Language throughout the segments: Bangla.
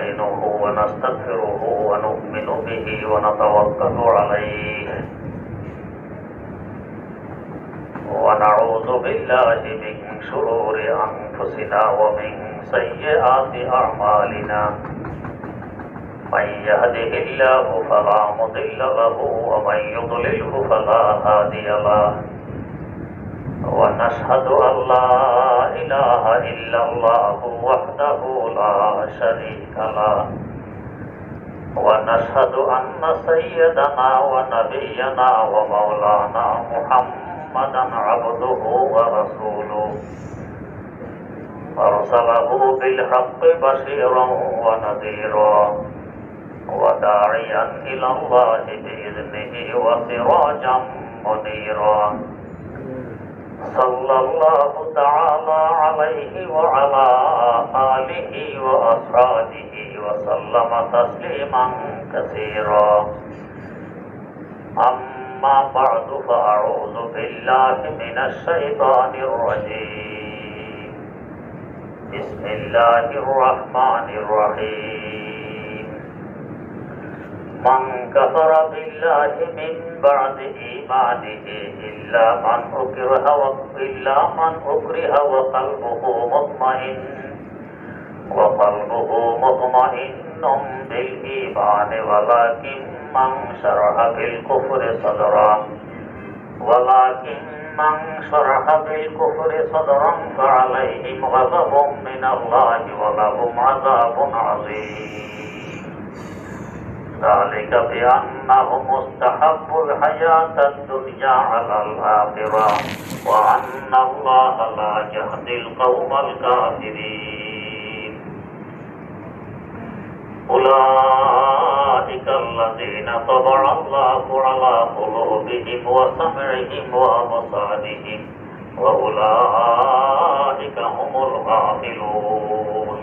نستعينه ونستغفره ونؤمن به ونتوكل عليه ونعوذ بالله من شرور أنفسنا ومن سيئات أعمالنا من يهده الله فلا مضل له ومن يضلله فلا هادي له ونشهد أن لا إله إلا الله وحده لا شريك له ونشهد أن سيدنا ونبينا ومولانا محمدا عبده ورسوله أرسله بالحق بشيرا ونذيرا وداعيا إلى الله بإذنه وسراجا منيرا صلى الله تعالى عليه وعلى آله وأصحابه وسلم تسليما كثيرا أما بعد فأعوذ بالله من الشيطان الرجيم بسم الله الرحمن الرحيم من كفر بالله من بعد إيمانه إلا من أكره وقلبه مطمئن بالإيمان ولكن من شرح بالكفر صدرا فعليهم غضب من الله ولهم عذاب عظيم ذلك بأنهم استحبوا الحياة الدنيا على الآخرة وأن الله لا يهدي القوم الكافرين أولئك الذين طبع الله على قلوبهم وسمعهم وأبصارهم وأولئك هم الغافلون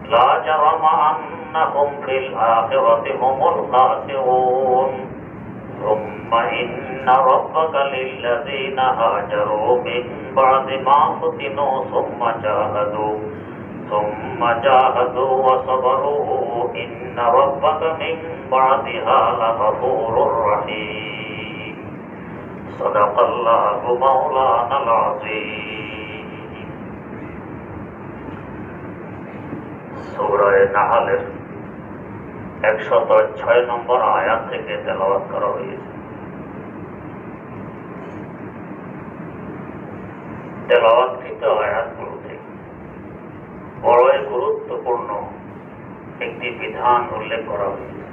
لا جرم أنهم في الآخرة هم الخاسرون ثم إن ربك للذين هاجروا من بعد ما فتنوا ثم جاهدوا وصبروا إن ربك من بعدها لغفور رحيم صدق الله مولانا العظيم সূরা নাহলের 106 নম্বর আয়াত থেকে তেলাওয়াত করা হয়েছে। তেলাওয়াতকৃত আয়াতগুলোতে বড়ই গুরুত্বপূর্ণ একটি বিধান উল্লেখ করা হয়েছে।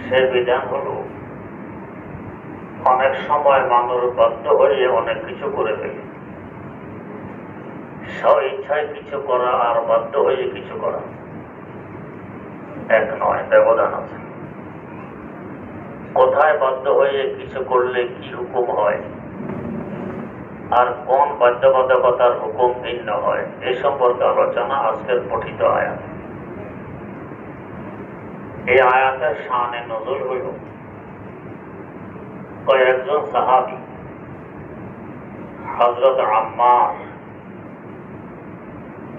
সে বিধান হলো অনেক সময় মানুষ বাধ্য হয়ে অনেক কিছু করে ফেলে, স্ব ইচ্ছায় কিছু করা আর বাধ্য হয়ে কিছু করা এক নয়, ব্যবধান আছে। কোথায় বাধ্য হয়ে কিছু করলে কি হুকুম হয় আর কোন বাধ্যবাধকতার হুকুম ভিন্ন হয় এ সম্পর্কে আলোচনা আজকের পঠিত আয়াত। এই আয়াতের শানে নজুল হইল কয়েকজন সাহাবী, হযরত আম্মার,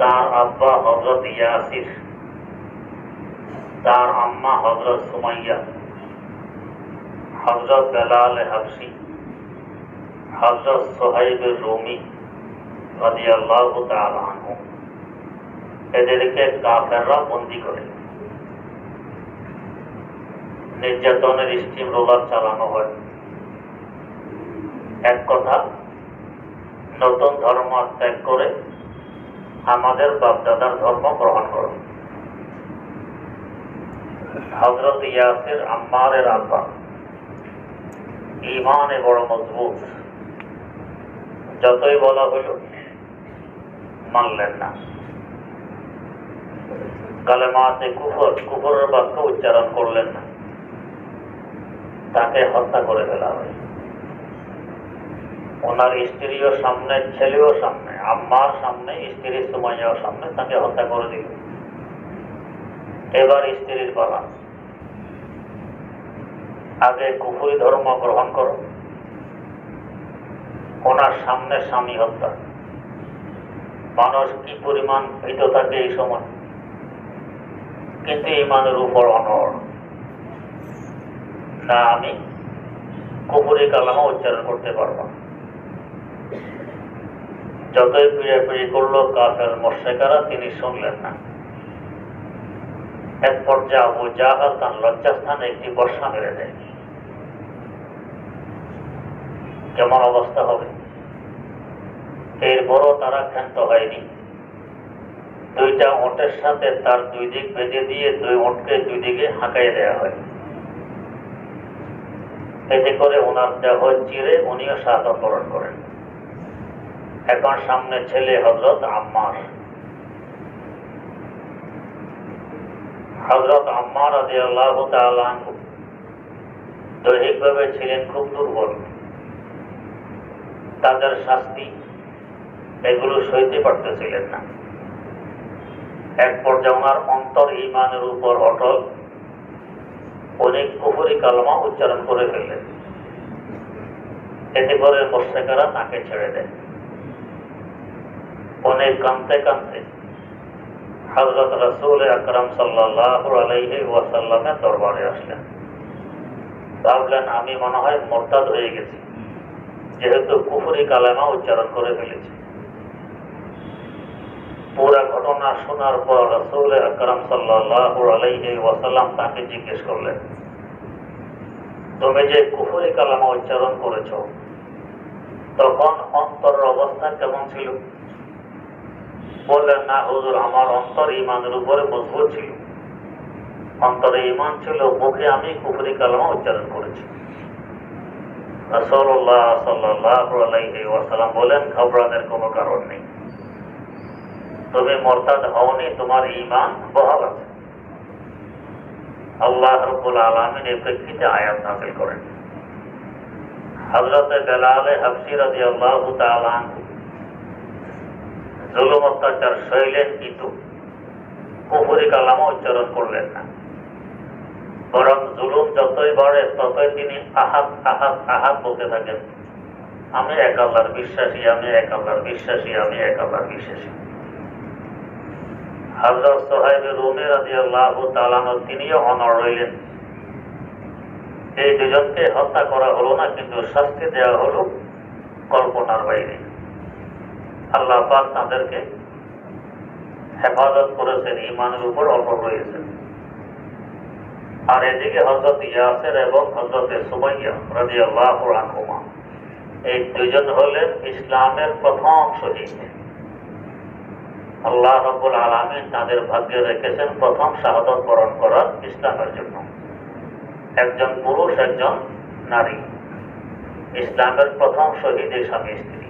তার আব্বা হযরত ইয়াসির, তার আম্মা হযরত সুমাইয়া, হযরত বেলাল হাবশী, হযরত সুহাইব রুমি রাদিয়াল্লাহু তাআলা আনহু, এদেরকে কাফেররা বন্দী করে নির্যাতনের স্টিম রোলার চালানো হয়। এক কথা, নতুন ধর্ম ত্যাগ করে আমাদের বাপদাদার ধর্ম গ্রহণ করো। হযরত ইয়াসির আম্মারের আব্বা ঈমানে বড় মজবুত, যতই বলা হইল মানলেন না। কালেমাতে কুফরের বাক্য উচ্চারণ করলেন না, তাকে হত্যা করে ফেলা হয়। ওনার স্ত্রীও সামনে, ছেলেও সামনে, আম্মার সামনে, স্ত্রী সুমাইয়াও সামনে, তাকে হত্যা করে দিল। এবার স্ত্রীর পালা, আগে কুফরি ধর্ম গ্রহণ করো। ওনার সামনে স্বামী হত্যা, মানুষ কি পরিমাণ ভীত থাকে এই সময়, কিন্তু ইমানের উপর অনড়। না, আমি কুফরি কালামা উচ্চারণ করতে পারবো না। যতই পিড়াপিড়ি করলো কাফের মুশরিকরা, তিনি শুনলেন না। এক পর্যায়ে আবু জাহল তার লজ্জাস্থানে একটি বর্ষা মেরে দেয়। কেমন অবস্থা হবে? এরপরও তারা ক্ষান্ত হয়নি। দুইটা ওটের সাথে তার দুই দিক বেঁধে দিয়ে দুই ওটকে দুই দিকে হাঁকাইয়ে দেওয়া হয়। এতে করে ওনার দেহ চিরে উনিও শাহাদাত বরণ করেন। এখন সামনে ছেলে হযরত আম্মার। হযরত আম্মার রাদিয়াল্লাহু তাআলা আনহু দৈহিকভাবে ছিলেন খুব দুর্বল। তাদের শাস্তি এগুলো সইতে পারতেছিলেন না। এক পর্যায়ে ওনার অন্তর ঈমানের উপর অটল, অনেক কুফরি কালমা উচ্চারণ করে ফেললেন। এতে করে মুশরিকরা তাকে ছেড়ে দেয়। অনেক কাঁদতে কাঁদতে হযরত রাসূল আকরাম সাল্লাল্লাহু আলাইহি ওয়াসাল্লামের দরবারে আসলেন। ভাবলেন আমি মনে হয় মুরতাদ হয়ে গেছি, যেহেতু কুফরি কালেমা উচ্চারণ করে ফেলেছি। পুরা ঘটনা শোনার পর রাসূল আকরাম সাল্লাল্লাহু আলাইহি ওয়াসাল্লাম তাকে জিজ্ঞেস করলেন, তুমি যে কুফরি কালেমা উচ্চারণ করেছো, তখন অন্তরের অবস্থা কেমন ছিল? বললেন, না হুজুর, আমার অন্তর ঈমানের উপরে মজবুত ছিল। অন্তরে ঈমান ছিল, মুখে আমি কুফরি কালেমা উচ্চারণ করেছি। রাসূলুল্লাহ সাল্লাল্লাহু আলাইহি ওয়াসাল্লাম বলেন, ঘবরানোর কোনো কারণ নেই। তুমি মুরতাদ হওনি, তোমার ঈমান বহাল আছে। আল্লাহ রাব্বুল আলামিন এই প্রেক্ষিতে আয়াত নাযিল করেন। হযরত বেলাল হাবশী রাদিয়াল্লাহু তাআলা আনহু জুলুম অত্যাচার সইলেন, কিন্তু কুফরি কালেমা উচ্চারণ করলেন না। বরং জুলুম যতই বাড়ে ততই তিনি আহাদ আহাদ আহাদ বলতে থাকেন, আমি এক আল্লাহর বিশ্বাসী, আমি এক আল্লাহর বিশ্বাসী, আমি এক আল্লাহর বিশ্বাসী। হযরত সুহাইব রুমী রাদিয়াল্লাহু তাআলা আনহু তিনিও অনড় রইলেন। এই দুজনকে হত্যা করা হলো না, কিন্তু শাস্তি দেওয়া হলো কল্পনার বাইরে। আল্লাহ পাক তাদেরকে হেফাজত করেছেন, ঈমানের উপর অটল রয়েছেন। আর এদিকে হযরত ইয়াসির এবং হযরত সুমাইয়া রাদিয়াল্লাহু আনহুমা, এই দুজন হলেন ইসলামের প্রথম শহীদ। আল্লাহ রাব্বুল আলামিন তাদের ভাগ্যে রেখেছেন প্রথম শাহাদাত বরণ করার ইসলামের জন্য। একজন পুরুষ, একজন নারী, ইসলামের প্রথম শহীদ এই স্বামী স্ত্রী।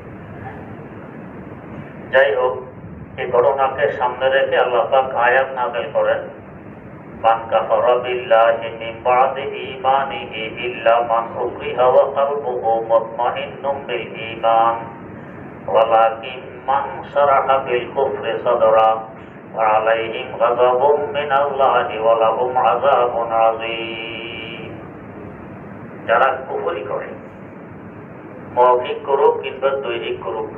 যাই হোক, এই ঘটনাকে সামনে রেখে আল্লাহ পাক আয়াত নাযিল করেন, মান কাফারা বিল্লাহি মিন বাদি ঈমানিহি ইল্লা মান উকরিহা ওয়া কলবুহু মুতমাইন্নুম বিল ঈমান ওয়ালাকিন মান শারাহা বিল কুফরি সাদরা ওয়া আলাইহিম গাযাবুম মিনাল্লাহি ওয়া লাহুম আযাবুন আযীম। যারা কুফরি করে, মৌখিক করুক কিংবা দৈহিক করুক,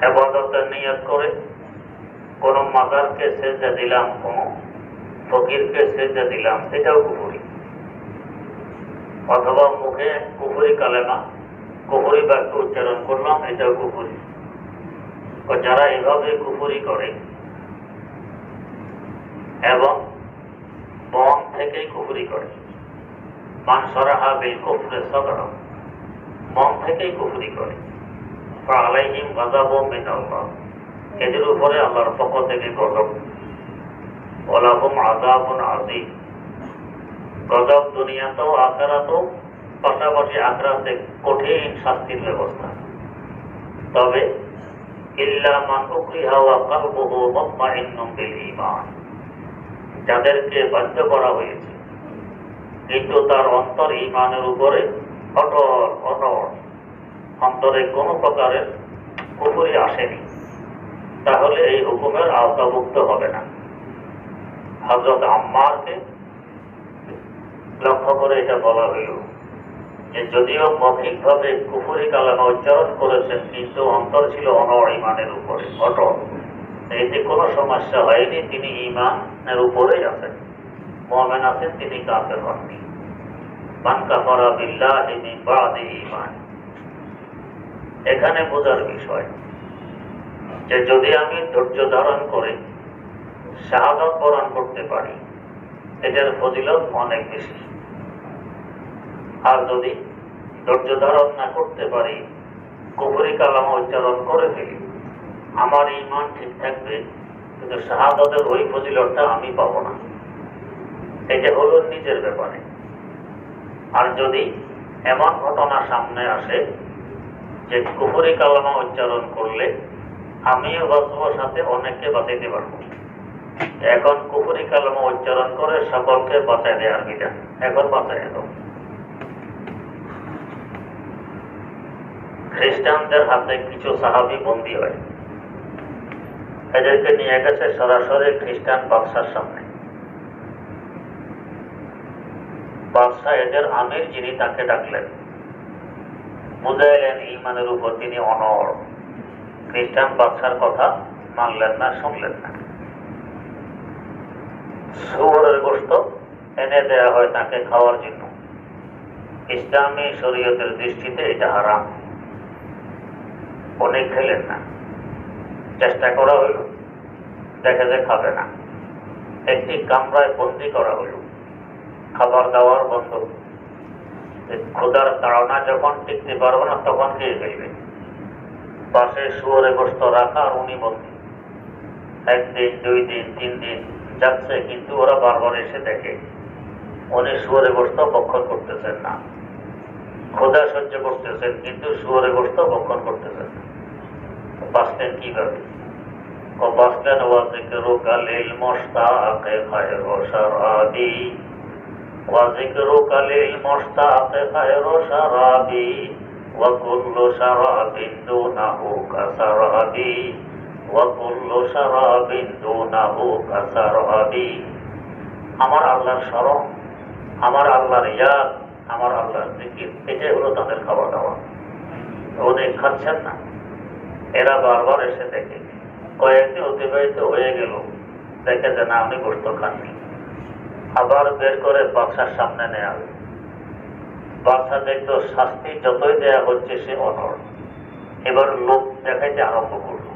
ইবাদতের নিয়ত করে কোন মাজারকে সেজদা দিলাম, কোন ফকিরকে সেজদা দিলাম, এটাও কুফরি। অথবা মুখে কুফরি কালেমা, কুফরি বাক্য উচ্চারণ করলাম, এটাও কুফরি। যারা এভাবে কুফরি করে এবং মন থেকেই কুফরি করে, মান শারাহা বিল কুফরি সাদরা, মন থেকেই কুফরি করে, আলাইহিম গাযাবুম মিনাল্লাহ, এদের উপরে আল্লাহর পক্ষ থেকে গজব, ওয়া লাহুম আযাবুন আযীম, গজব দুনিয়াতেও আখিরাতেও, পাশাপাশি আখিরাতে কঠিন শাস্তির ব্যবস্থা। তবে ইল্লা মান উকরিহা ওয়া কলবুহু মুতমাইন্নুম বিল ঈমান, যাদেরকে বাধ্য করা হয়েছে কিন্তু তার অন্তর ঈমানের উপরে অটল অনড়, অন্তরে কোনো প্রকারের কুফরি আসেনি, তাহলে এই হুকুমের আওতাভুক্ত হবে না। হযরত আম্মারকে লক্ষ্য করে এটা বলা হইল যে যদিও মৌখিকভাবে কুফরি কালামা উচ্চারণ করেছেন, কিন্তু অন্তর ছিল অনড় ইমানের উপরে, অটল। এতে কোনো সমস্যা হয়নি, তিনি ইমানের উপরেই আছেন, মুমিন আছেন, তিনি কাফের হননি। মান কাফারা বিল্লাহি মিন বাদি ঈমান। এখানে বোঝার বিষয় যে যদি আমি ধৈর্য ধারণ করে শাহাদাত বরণ করতে পারি, এটার ফজিলত অনেক বেশি। আর যদি ধৈর্য ধারণ না করতে পারি, কুফরি কালামা উচ্চারণ করে ফেলি, আমার ঈমান ঠিক থাকবে, কিন্তু শাহাদাতের ওই ফজিলতটা আমি পাবো না। এটা হলো নিজের ব্যাপারে। আর যদি এমন ঘটনা সামনে আসে যে কুফরি কালামা উচ্চারণ করলে আমিও বাঁচবো, সাথে অনেককে বাঁচাইতে পারবো, এখন কুফরি কালামা উচ্চারণ করে সকলকে বাঁচাই দেওয়ার বিধান, এখন বাঁচাই দাও। খ্রিস্টানদের হাতে কিছু সাহাবী বন্দী হয়, এদেরকে নিয়ে গেছে সরাসরি খ্রিস্টান বাদশার সামনে। বাদশাহ এদের আমির যিনি, তাকে ডাকলেন, বুঝাইলেন ঈমানের উপর তিনি অনড়। খ্রিস্টান বাদশার কথা মানলেন না, শুনলেন না। শুয়োরের গোশত এনে দেয়া হয় তাকে খাওয়ার জন্য। ইসলামী শরীয়তের দৃষ্টিতে এটা হারাম। উনি খেলেন না, চেষ্টা করা হইল, দেখে যে খাবে না। একটি কামরায় বন্দি করা হইল, খাবার দাবার বন্ধ। ক্ষুধার তাড়না যখন টিকতে পারবে না, তখন খেয়ে ফেলবে। পাশে শুয়োরে গোশত রাখা, আর উনি বন্দি। একদিন, 2 দিন, 3 দিন যাচ্ছে, কিন্তু ওরা বারবার এসে দেখে উনি শুয়োরে গোশত ভক্ষণ করতেছেন না। ক্ষুধা সহ্য করতেছেন, কিন্তু শুয়োরে গোশত ভক্ষণ করতেছেন না। বাঁচলেন কিভাবে? বাঁচলেন ওয়াজিকরুকা লিল মুশতাকি খায়রু শারাবি, ওয়াজিকরুকা লিল মুশতাকি খায়রু শারাবি, ওয়া কুল্লু শারাবিন দুনাহু কাসারাবি, ওয়া কুল্লু শারাবিন দুনাহু কাসারাবি। আমার আল্লাহর স্মরণ, আমার আল্লাহর ইয়াদ, আমার আল্লাহর জিকির, এটাই হলো তাদের খাওয়া দাওয়া। উনি খাচ্ছেন না। এরা বারবার এসে দেখে, কয়েকদিন অতিবাহিত হয়ে গেল, দেখে যে না, উনি গোশত খাননি। আবার বের করে বাদশার সামনে নেওয়া হল। বাদশা দেখলো শাস্তি যতই দেয়া হচ্ছে সে অনড়। এবার লোক দেখাইতে আরম্ভ করলো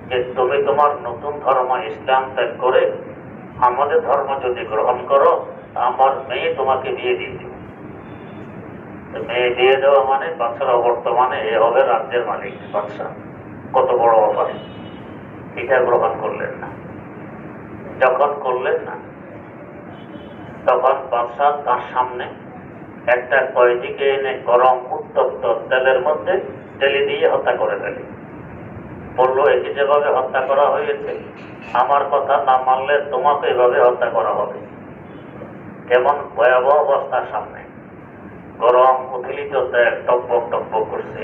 যে তুমি তোমার নতুন ধর্ম ইসলাম ত্যাগ করে আমাদের ধর্ম যদি গ্রহণ করো, আমার মেয়ে তোমাকে বিয়ে দিয়ে দেব। মেয়ে দিয়ে দেওয়া মানে বাদশারা বর্তমানে এ হবে রাজ্যের মালিক। বাদশা কত বড় অফার, এটা গ্রহণ করলেন না। যখন করলেন না, তখন বাদশা তার সামনে একটা কয়েদিকে এনে গরম উত্তপ্ত তেলের মধ্যে ঢেলে দিয়ে হত্যা করে ফেলে। বললো, একে যেভাবে হত্যা করা হয়েছে, আমার কথা না মানলে তোমাকে এভাবে হত্যা করা হবে। কেমন ভয়াবহ অবস্থার সামনে, গরম উথলিত তেল টকবক টকবক করছে,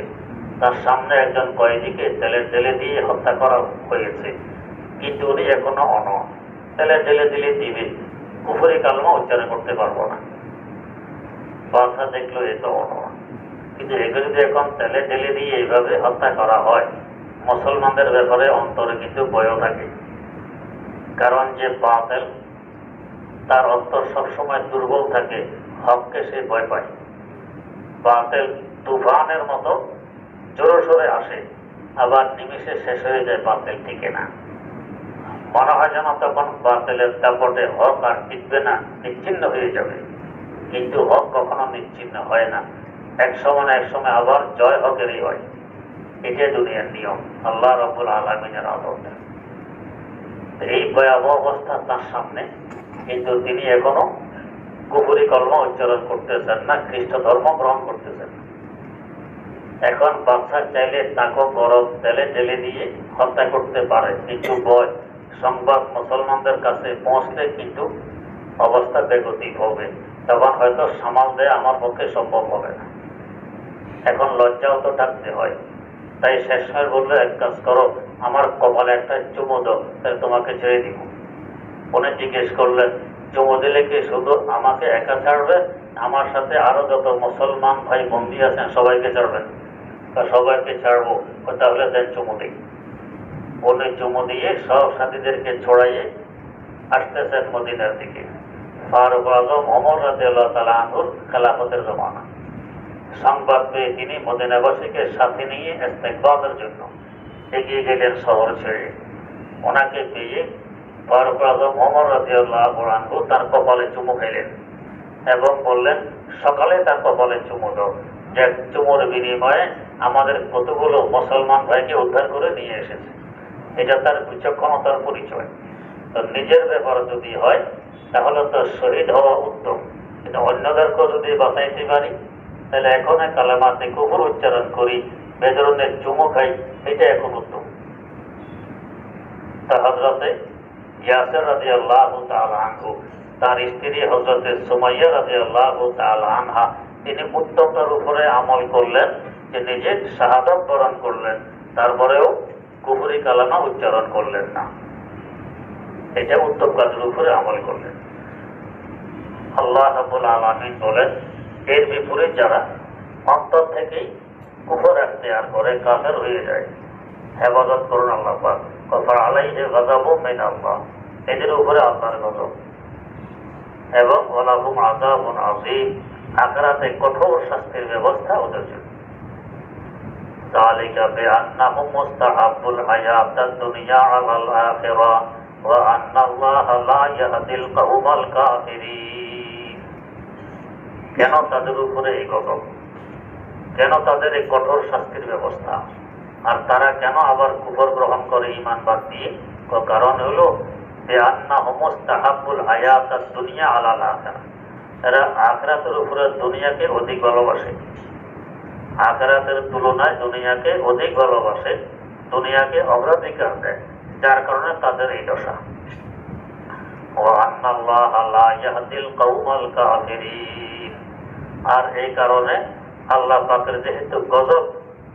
তার সামনে একজন কয়েদিকে তেলে ঢেলে দিয়ে হত্যা করা হয়েছে, কিন্তু উনি এখনো অনড়। তেলে ঢেলে দিলে দিবে, কুফরি কালমা উচ্চারণ করতে পারবো না। বাদশা দেখলো এ তো অনড়, কিন্তু একে যদি এখন তেলে ঢেলে দিয়ে এইভাবে হত্যা করা হয়, মুসলমানদের ব্যাপারে অন্তরে কিন্তু ভয় থাকে। কারণ যে বাতিল, তার অন্তর সবসময় দুর্বল থাকে, হককে সে ভয় পায়। বাতিল তুফানের মতো জোরে সোরে আসে, আবার নিমিষে শেষ হয়ে যায়, বাতিল টিকে না। মনে হয় যেন তখন বাতিলের দাপটে হক আর টিকবে না, নিচ্ছিন্ন হয়ে যাবে। কিন্তু হক কখনো নিচ্ছিন্ন হয় না, এক সময় আবার জয় হকেরই হয়। এটাই দুনিয়ার নিয়ম, আল্লাহ রাব্বুল আলামিনের আদত। এই ভয়াবহ অবস্থা তার সামনে, কিন্তু তিনি এখনো কুফরি কলমা উচ্চারণ করতেছেন না, খ্রিস্ট ধর্ম গ্রহণ করতেছেন না। এখন বাদশা চাইলে তাকে গরম তেলে ঢেলে দিয়ে হত্যা করতে পারে, কিন্তু ভয়, সংবাদ মুসলমানদের কাছে পৌঁছলে কিন্তু অবস্থা বেগতিক হবে, তখন হয়তো সামাল দেয়া আমার পক্ষে সম্ভব হবে না। এখন লজ্জাও তো ডাকতে হয়। তাই শেষ সময় বললো, এক কাজ করো, আমার কপালে একটা চুমো দাও, তাই তোমাকে ছেড়ে দিব। উনি জিজ্ঞেস করলেন, চুমো দিলে কি শুধু আমাকে একা ছাড়বে, আমার সাথে আরো যত মুসলমান ভাই বন্দী আছেন সবাইকে ছাড়বেন। সবাইকে ছাড়বো, তাহলে দেন চুমু দিই। উনি চুমু দিয়ে সব সাথীদেরকে ছড়াইয়ে আসতেছেন মদিনার দিকে। ফারুক আজম ওমর রাদিয়াল্লাহু তাআলা আনহুর খেলাফতের জমানা। সংবাদ পেয়ে তিনি মদিনাবাসীকে সাথে নিয়ে ইস্তেকবালের জন্য এগিয়ে গেলেন শহর ছেড়ে। ওনাকে পেয়ে ফারুক আজম ওমর রাদিয়াল্লাহু আনহু তার কপালে চুমু খেলেন এবং বললেন, সকালে তার কপালে চুমু দাও, যে চুমুর বিনিময়ে আমাদের কতগুলো মুসলমান ভাইকে উদ্ধার করে নিয়ে এসেছে। এটা তার বিচক্ষণতার পরিচয়। তো নিজের ব্যাপার যদি হয় তাহলে তো শহীদ হওয়া উত্তম, কিন্তু অন্যদেরকেও যদি বাঁচাইতে পারি তাহলে এখন কালেমাতে কুফর উচ্চারণ করি, বেদরনের চুমু খাই, এটা এখন উত্তম। তা হযরতে ইয়াসির রাদিয়াল্লাহু তাআলা আনহু, তার স্ত্রী হযরতে সুমাইয়া রাদিয়াল্লাহু তাআলা আনহা, তিনি উত্তমটার উপরে আমল করলেন, যে নিজে শাহাদাত বরণ করলেন, তারপরেও কুফরি কালেমা উচ্চারণ করলেন না। এটা উত্তম কাজের উপরে আমল করলেন। আল্লাহ রাব্বুল আলামিন বলেন, এর বিপরীত যারা অন্তর থেকেই কুফর এখতিয়ার করে কাফের হয়ে যায়, হেফাজত করুন আল্লাহ পাক। কথা আলাইহি গাযাবুম মিনাল্লাহ, এদের উপরে আল্লাহর গজব এবং ওয়ালাহুম আযাবুন আযীম, আখিরাতে কঠোর শাস্তির ব্যবস্থা ওদের জন্য। যালিকা বিআন্নাহুম মুস্তাহাব্বুল হায়াতাদ দুনিয়া আলাল আখিরাহ ওয়া আন্নাল্লাহা লা ইয়াহদিল কওমাল কাফিরিন। কেন তাদের উপরে এই গজব, কেন তাদের এই কঠোর শাস্তির ব্যবস্থা, আর তারা কেন আবার কুফর গ্রহণ করে ঈমান বাদ দিয়ে? কারণ হলো বিআন্নাহুম মুস্তাহাব্বুল হায়াতাদ দুনিয়া আলাল আখিরাহ, এরা আখিরাতের উপরে দুনিয়াকে অধিক ভালোবাসে, আখিরাতের তুলনায় দুনিয়াকে অধিক ভালোবাসে, দুনিয়াকে অগ্রাধিকার দেয়, যার কারণে তাদের এই দশা। ওয়া আন্নাল্লাহা লা ইয়াহদিল কওমাল কাফিরিন, আর এই কারণে আল্লাহ পাকের যেহেতু গজব,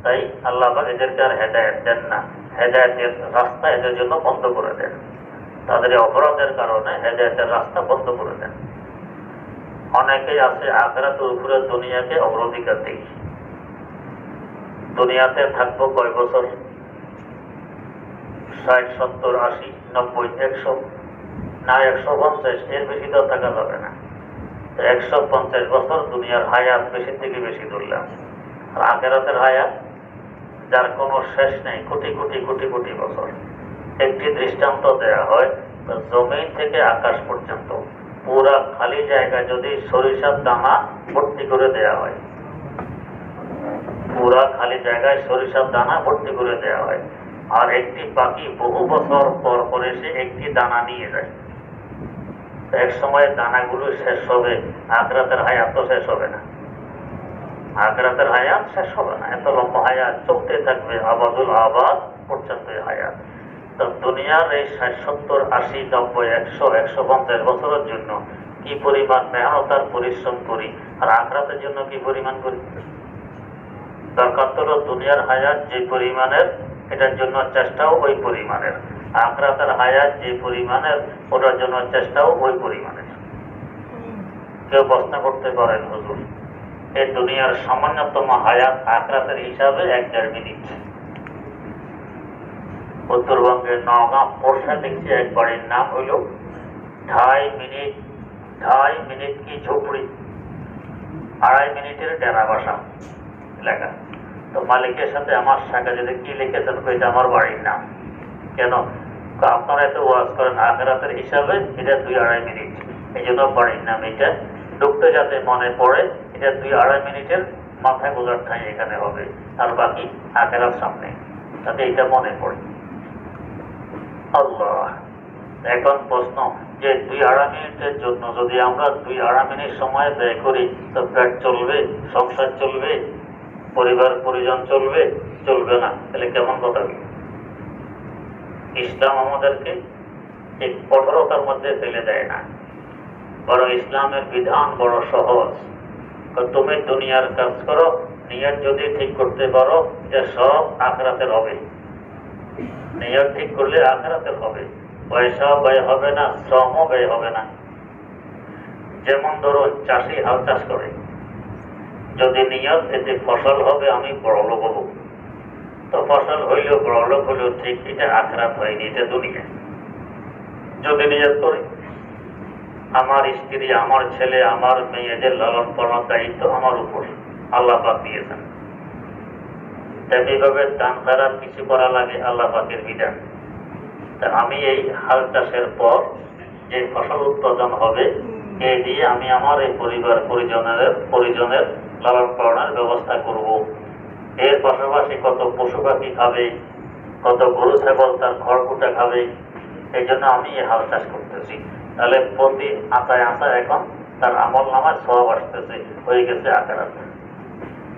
তাই আল্লাহ পাক এদেরকে আর হেদায়েত দেন না, হেদায়েতের রাস্তা এদের জন্য বন্ধ করে দেন, তাদের অপরাধের কারণে হেদায়েতের রাস্তা বন্ধ করে দেন। অনেকেই আছে আখিরাতের উপরে দুনিয়াকে অগ্রাধিকার দেয়। দুনিয়াতে থাকবো কয় বছর? 60, 70, 80, 90, 100, না 150, এর বেশি তো থাকা যাবে না। 150 বছর দুনিয়ার হায়াত বেশি থেকে বেশি ধরলাম। আর আখিরাতের হায়াত যার কোনো শেষ নেই, কোটি কোটি কোটি কোটি বছর। একটি দৃষ্টান্ত দেয়া হয়, জমিন থেকে আকাশ পর্যন্ত পুরা খালি জায়গায় যদি সরিষার দানা ভর্তি করে দেয়া হয়, পুরা খালি জায়গায় সরিষার দানা ভর্তি করে দেয়া হয়, আর একটি পাখি বহু বছর পর পর এসে একটি দানা নিয়ে যায়, এক সময় দানাগুলো শেষ হবে, আখিরাতের হায়াত তো শেষ হবে না, আখিরাতের হায়াত শেষ হবে না, এত লম্বা হায়াত চলতে থাকবে, আবাদুল আবাদ পর্যন্ত হায়াত। তো দুনিয়ার এই 60, 70, 80, 90, 100, 150 বছরের জন্য কি পরিমাণ মেহনত আর পরিশ্রম করি, আর আখিরাতের জন্য কি পরিমাণ করি? দরকার তো দুনিয়ার হায়াত যে পরিমাণের, এটার জন্য চেষ্টাও ওই পরিমাণের, আখিরাতের হায়াত যে পরিমাণের, ওটার জন্য চেষ্টাও ওই পরিমাণের। কেউ প্রশ্ন করতে পারেন, হুজুর এই দুনিয়ার সামান্যতম হায়াত আখিরাতের হিসাবে 1-1.5 মিনিট। উত্তরবঙ্গের নওগাঁ পোর্শা দেখছি এক বাড়ির নাম হইল 2.5 মিনিট, 2.5 মিনিট কি ঝুপড়ি, 2.5 মিনিটের ডেরা বাসা লেখা। তো মালিকের সাথে আমার সাথে যদি কি লিখেছেন, এটা আমার বাড়ির নাম। কেন? আপনারা এত ওয়াজ করেন আখিরাতের হিসাবে, এটা 2-2.5 মিনিট, এই জন্য বাড়ির নাম। এটা ঢুকতে যাতে মনে পড়ে, এটা 2-2.5 মিনিটের মাথায় বোঝার ঠাঁই এখানে হবে, আর বাকি আখিরাত সামনে, তাতে এটা মনে পড়ে। আল্লাহ, এখন প্রশ্ন যে 2-2.5 মিনিটের জন্য যদি আমরা 2-2.5 মিনিট সময় ব্যয় করি, তো পেট চলবে, সংসার চলবে, পরিবার পরিজন চলবে? চলবে না। তাহলে কেমন কথা? ইসলাম আমাদেরকে এই কঠোরতার মধ্যে ফেলে দেয় না, বরং ইসলামের বিধান বড় সহজ। তুমি দুনিয়ার কাজ করো, নিয়ত যদি ঠিক করতে পারো, যে সব আখিরাতের হবে, নিয়ত ঠিক করলে আখিরাতের হবে, পয়সা ব্যয় হবে না, শ্রমও ব্যয় হবে না। যেমন ধরুন চাষি হাল চাষ করে, যদি নিয়ত এতে ফসল হবে আমি বড়লোক হব, তো ফসল হইলেও বড়লোক হইলেও ঠিক, এটা আখরাত হয়নি, এটা দুনিয়া। যদি নিয়ত করে আমার স্ত্রী, আমার ছেলে, আমার মেয়েদের লালন পালন দায়িত্ব আমার উপর আল্লাহ পাক দিয়েছেন, তেমনিভাবে দান খারাপ কিছু করা লাগে আল্লাহ পাকের বিধান। তা আমি এই হাল চাষের পর যে ফসল উৎপাদন হবে এই দিয়ে আমি আমার এই পরিবার পরিজনের লালন পালনের ব্যবস্থা করব। এর পাশাপাশি কত পশু পাখি খাবে, কত গরু ছাগল তার খড়কুটা খাবে, এই জন্য আমি এই হাল চাষ করতেছি। তাহলে প্রতি আঁচায় আঁচায় এখন তার আমল নামায় সওয়াব আসতেছে, হয়ে গেছে আখিরাত।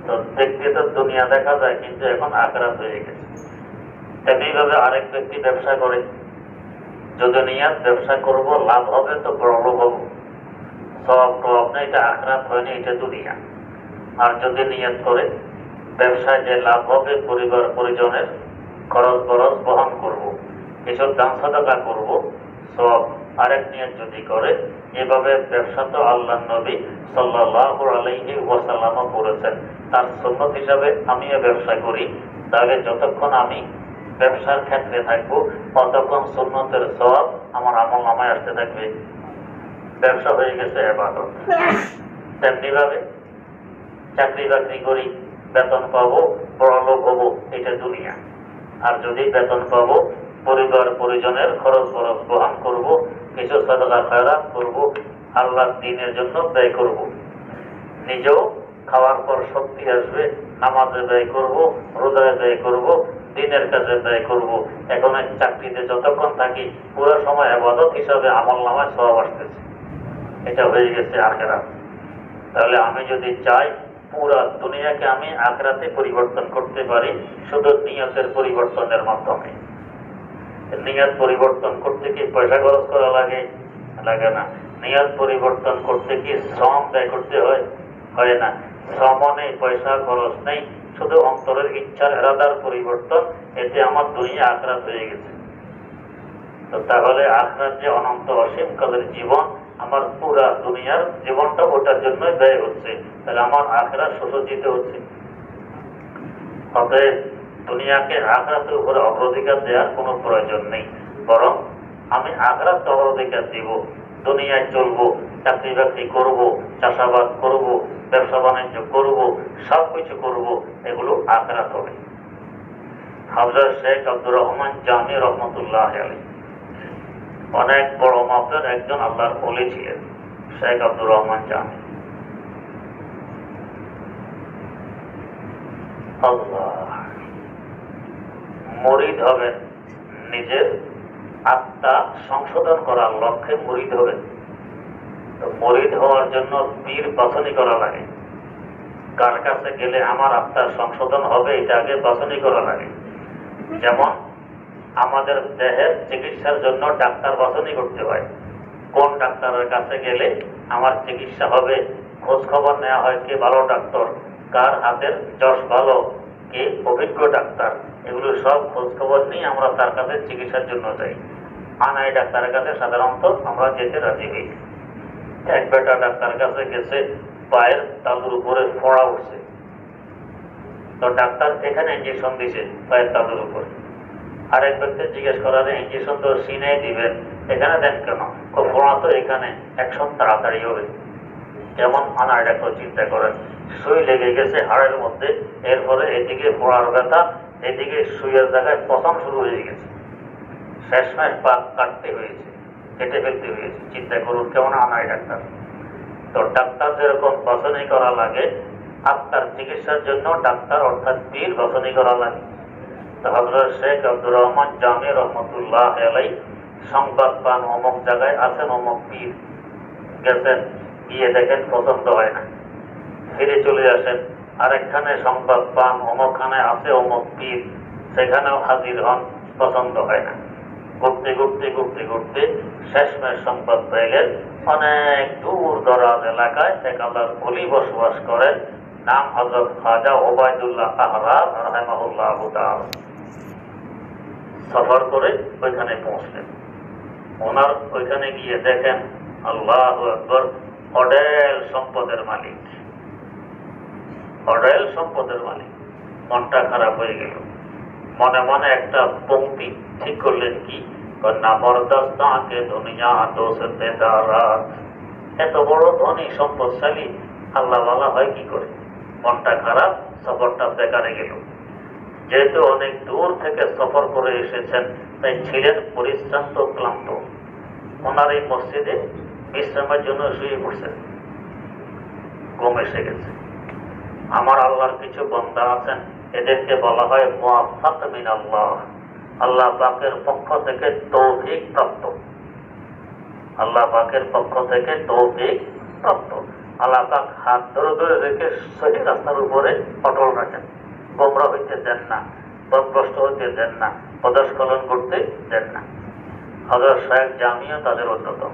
তো দেখতে তো দুনিয়া দেখা যায়, কিন্তু এখন আখিরাত হয়ে গেছে। তেমনিভাবে আরেক ব্যক্তি ব্যবসা করে, যদি নিয়ত ব্যবসা করব লাভ হবে তো বড়লোক হব, সওয়াব টওয়াব না, এটা আখিরাত হয়নি, এটা দুনিয়া। আর যদি নিয়ত করে ব্যবসায় যে লাভ হবে পরিবার পরিজনের খরচ বরচ বহন করব, এসব দান সাদাকা করব, সব আরেক নিয়ত যদি করে, এভাবে ব্যবসা তো আল্লাহ নবী সাল্লাল্লাহু আলাইহি ওয়াসাল্লাম বলেছেন, তার সুন্নত হিসাবে আমিও ব্যবসা করি। তাহলে যতক্ষণ আমি ব্যবসার ক্ষেত্রে থাকবো ততক্ষণ সুন্নতের সওয়াব আমার আমল নামায় আসতে থাকবে, ব্যবসা হয়ে গেছে ইবাদত। তেমনিভাবে চাকরি বাকরি করি, বেতন পাবো, বড়লোক হবো, এটা দুনিয়া। আর যদি বেতন পাবো পরিবার পরিজনের খরচ বরচ বহন করব, কিছু সাদাকা খয়রাত করব, আল্লাহর দ্বীনের জন্য ব্যয় করব, নিজেও খাওয়ার পর শক্তি আসবে, নামাজে ব্যয় করব, রোজায় ব্যয় করব, দ্বীনের কাজে ব্যয় করব। এখন চাকরিতে যতক্ষণ থাকি পুরো সময় ইবাদত হিসাবে আমল নামায় সওয়াব আসতেছে, এটা হয়ে গেছে আখিরাত। তাহলে আমি যদি চাই পুরা দুনিয়াকে আমি আখিরাতে পরিবর্তন করতে পারি শুধু নিয়তের পরিবর্তনের মাধ্যমে। নিয়ত পরিবর্তন করতে কি পয়সা খরচ করা লাগে? লাগে না। নিয়ত পরিবর্তন করতে কি শ্রম ব্যয় করতে হয়? হয় না। শ্রম নেই, পয়সা খরচ নেই, শুধু অন্তরের ইচ্ছার এরাদার পরিবর্তন, এতে আমার দুনিয়া আখিরাত হয়ে গেছে। তো তাহলে আখিরাত যে অনন্ত অসীম কালের জীবন, আমার পুরা দুনিয়ার জীবনটা ওটার জন্যই ব্যয় হচ্ছে, তাহলে আমার আখিরাত সুসজ্জিত হচ্ছে। অতএব দুনিয়াকে আখিরাতের উপরে অগ্রাধিকার দেওয়ার কোনো প্রয়োজন নেই, বরং আমি আখিরাতকে অগ্রাধিকার দিব। দুনিয়ায় চলবো, চাকরি বাকরি করবো, চাষাবাদ করবো, ব্যবসা বাণিজ্য করবো, সব কিছু করবো, এগুলো আখিরাত হবে। হযরত শেখ আব্দুর রহমান জামি রহমতুল্লাহ আলাইহি অনেক বড় মাপের একজন আল্লাহর ওলি ছিলেন, শেখ আব্দুর রহমান জামি। আল্লাহ মুরিদ হবেন, নিজের আত্মা সংশোধন করার লক্ষ্যে মুরিদ হবেন। তো মুরিদ হওয়ার জন্য পীর বাছনি করা লাগে। কার কাছে গেলে আমার আত্মার সংশোধন হবে, এটা আগে বাছনি করা লাগে। যেমন আমাদের দেহের চিকিৎসার জন্য ডাক্তার বাছনি করতে হয়, কোন ডাক্তারের কাছে গেলে আমার চিকিৎসা হবে, খোঁজ খবর নেওয়া হয় কে ভালো ডাক্তার, কার হাতের যশ ভালো, কে অভিজ্ঞ ডাক্তার, এগুলো সব খোঁজ খবর নিয়ে আমরা তার কাছে চিকিৎসার জন্য যাই। আনাই ডাক্তারের কাছে সাধারণত আমরা যেতে রাজি হই। এক বেটা ডাক্তারের কাছে গেছে, পায়ের তালুর উপরে ফোড়া উঠছে, তো ডাক্তার এখানে ইঞ্জেকশন দিছে পায়ের তালুর উপরে। আরেক ব্যক্তি জিজ্ঞেস করার, ইঞ্জেকশন তো সিনে দিবেন, এখানে দেন কেন? ফোড়া তো এখানে, অ্যাকশন তাড়াতাড়ি হবে। যেমন আনার ডাক্তার চিন্তা করেন, সুই লেগে গেছে হাড়ের মধ্যে, এরপরে এদিকে ফোড়ার ব্যথা, এদিকে সুইয়ের জায়গায় পচন শুরু হয়ে গেছে, শেষমেশ পা কাটতে হয়েছে, কেটে ফেলতে হয়েছে। চিন্তা করুন কেমন আনাই ডাক্তার। তো ডাক্তার যেরকম বাছনি করা লাগে, আত্মার চিকিৎসার জন্য ডাক্তার অর্থাৎ পীর বাছনি করা লাগে। তো হযরত শেখ আব্দুর রহমান জামি রহমতুল্লাহ আলাইহি সংবাদ পান অমুক জায়গায় আছেন অমুক পীর, গেছেন, গিয়ে দেখেন পছন্দ হয় না, ফিরে চলে আসেন। আরেকখানে সংবাদ পান অমুকখানে আছে অমুক পীর, সেখানেও হাজির হন, পছন্দ হয় না। ঘুরতে ঘুরতে ঘুরতে ঘুরতে শেষমেশ সংবাদ পাইলেন অনেক দূর দরাজ এলাকায় এক আল্লাহর ওলি বসবাস করেন, নাম হযরত খাজা ওবায়দুল্লাহ আহরাজ রাহিমাহুল্লাহ তাআলা। সফর করে ওইখানে পৌঁছলেন। ওনার ওইখানে গিয়ে দেখেন, আল্লাহু আকবার, অডেল সম্পদের মালিক, অডেল সম্পদের মালিক। মনটা খারাপ হয়ে গেল, মনে মনে একটা পংক্তি ঠিক করলেন, কি না বরদাস্তাকে দুনিয়া দোষতে দারাত। এত বড় ধনী সম্পদশালী আল্লাহ ওয়ালা হয় কি করে? মনটা খারাপ, সফরটা বেকারে গেল। যেহেতু অনেক দূর থেকে সফর করে এসেছেন, তাই ছিলেন পরিশ্রান্ত, ক্লান্ত। ওনার এই মসজিদে বিশ্রামের জন্য শুয়ে পড়ছেন, ঘুম এসে গেছে। আমার আল্লাহর কিছু বান্দা আছেন, এদেরকে বলা হয় মুআফফাক মিনাল্লাহ, আল্লাহ পাকের পক্ষ থেকে তৌফিক প্রাপ্ত। আল্লাহ পাকের পক্ষ থেকে তৌফিক প্রাপ্ত। আল্লাহ পাক হাত ধরে ধরে রেখে সঠিক রাস্তার উপরে অটল রাখেন, গোমরা হইতে দেন না, পথভ্রষ্ট হইতে দেন না, পদস্খলন করতে দেন না। হযরত শায়েখ জামিও তাদের অন্যতম।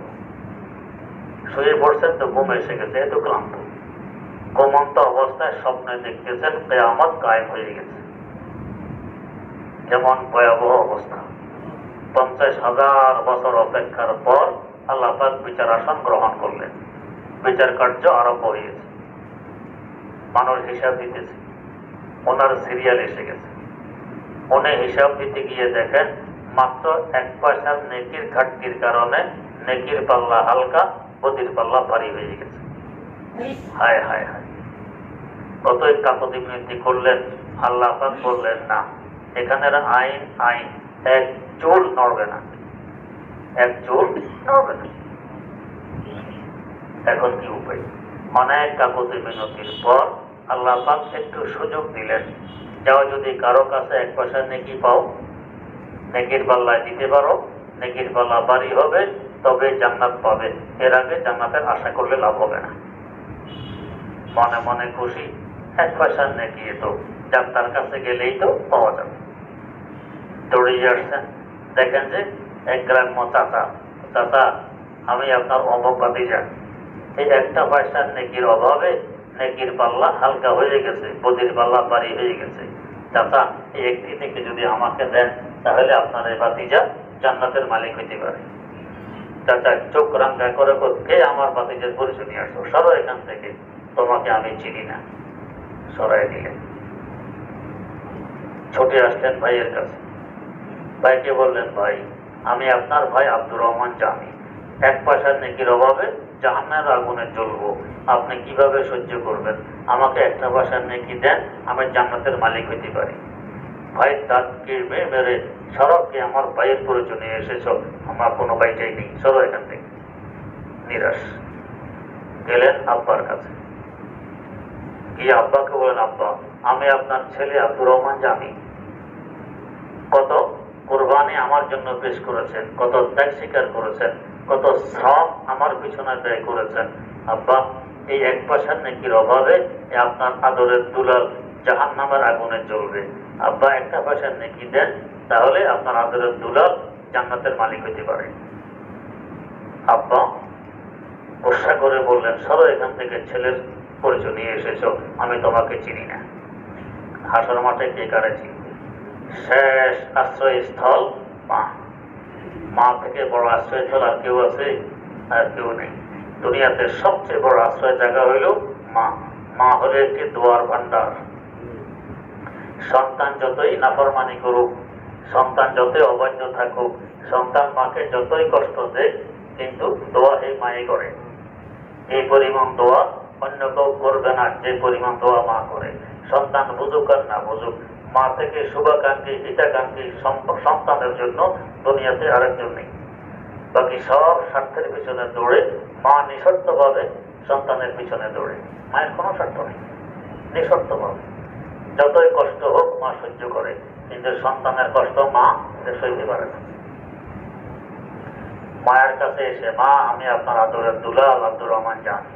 শুয়ে পড়ছেন তো ঘুম এসে গেছে, এত ক্লান্ত। ঘুমন্ত অবস্থায় স্বপ্নে দেখতেছেন কিয়ামত কায়েম হয়ে গেছে। যেমন ভয়াবহ অবস্থা। 50,000 বছর অপেক্ষার পর আল্লাহ পাক বিচার আসন গ্রহণ করলেন। বিচার কার্য আরম্ভ হয়েছে, মানুষ হিসাব দিতেছে। ওনার সিরিয়াল এসে গেছে। উনি হিসাব দিতে গিয়ে দেখেন মাত্র 1 পয়সার নেকির ঘাটতির কারণে নেকির পাল্লা হালকা, বদির পাল্লা ভারী হয়ে গেছে। হায় হায় হায়, কতই কাকুতি মিনতি করলেন, আল্লাহ পাক বললেন না, এখানের আইন আইন, এক চুল নড়বে না, এক চুল নড়বে না। এখন কি উপায়? অনেক কাকুতি মিনতির পর আল্লাহ পাক একটু সুযোগ দিলেন, যাও যদি কারো কাছে 1 পয়সার নেকি পাও, নেকির পাল্লায় দিতে পারো, নেকির পাল্লা ভারী হবে, তবে জান্নাত পাবে। এর আগে জান্নাতের আশা করলে লাভ হবে না। মনে মনে খুশি, 1 পয়সার নেকি তো যার কাছে গেলেই তো পাওয়া যাবে। দৌড়িয়ে আসছেন, দেখেন যে এক গ্রাম্য চাচা, চাচা আমি আপনার অমুক ভাতিজা, এই 1টা পয়সার নেকির অভাবে নেকির পাল্লা হালকা হয়ে গেছে, বদির পাল্লা ভারী হয়ে গেছে। চাচা এই 1টি নেকি যদি আমাকে দেন, তাহলে আপনার এই ভাতিজা জান্নাতের মালিক হইতে পারে। চাচা চোখ রাঙ্গা করে কে আমার ভাতিজার পরিচয় নিয়ে আসো, সরো এখান থেকে, তোমাকে আমি চিনি না। সরাই দিলেন। ছুটে আসলেন ভাইয়ের কাছে, ভাইকে বললেন, ভাই আমি আপনার ভাই আব্দুর রহমান জামি, 1 পয়সার নেকির অভাবে জাহান্নামের আগুনে জ্বলবো, আপনি কিভাবে সহ্য করবেন? আমাকে 1টা পয়সার নেকি দেন, আমি জান্নাতের মালিক হইতে পারি। ভাই দাঁত কিড়মে মেরে, সরকে আমার ভাইয়ের পরিচয় নিয়ে এসেছ, আমার কোনো ভাইটাই নেই, সরো এখান থেকে। নিরাশ। গেলেন আব্বার কাছে, গিয়ে আব্বাকে বলেন, আব্বা আমি আপনার ছেলে আব্দুর রহমান জামি, কত কোরবানি আমার জন্য পেশ করেছেন, কত ত্যাগ স্বীকার করেছেন, কত শ্রম আমার পিছনে ব্যয় করেছেন। আব্বা এই 1 পয়সার নেকির অভাবে আপনার আদরের দুলাল জাহান্নামের আগুনে জ্বলবে। আব্বা 1টা পয়সার নেকি দেন, তাহলে আপনার আদরের দুলাল জান্নাতের মালিক হইতে পারে। আব্বা গোসা করে বললেন, সরো এখান থেকে, ছেলের পরিচয় নিয়ে এসেছো, আমি তোমাকে চিনি না। হাসর মাঠে কে কারে চিনবে? শেষ আশ্রয়স্থল মা। মা থেকে বড় আশ্রয়স্থল আর কেউ আছে? আর কেউ নেই। দুনিয়াতে সবচেয়ে বড় আশ্রয় জায়গা হইল মা। মা হলো একটি দোয়ার ভান্ডার। সন্তান যতই নাফরমানি করুক, সন্তান যতই অবাধ্য থাকুক, সন্তান মাকে যতই কষ্ট দেয়, কিন্তু দোয়া এই মাই করে। এই পরিমাণ দোয়া অন্য কেউ করবে না যে পরিমাণ দোয়া মা করে। সন্তান বুঝুক আর না বুঝুক, মা থেকে শুভাকাঙ্ক্ষী হিতাকাঙ্ক্ষী সন্তানের জন্য দুনিয়াতে আরেকজন নেই। বাকি সব স্বার্থের পিছনে দৌড়ে, মা নিঃশর্তভাবে সন্তানের পিছনে দৌড়ে। মায়ের কোনো স্বার্থ নেই, নিঃশর্তভাবে। যতই কষ্ট হোক মা সহ্য করে, কিন্তু সন্তানের কষ্ট মা সইতে পারে না। মায়ের কাছে এসে, মা আমি আপনার আদরের দুলাল আব্দুর রহমান জানি,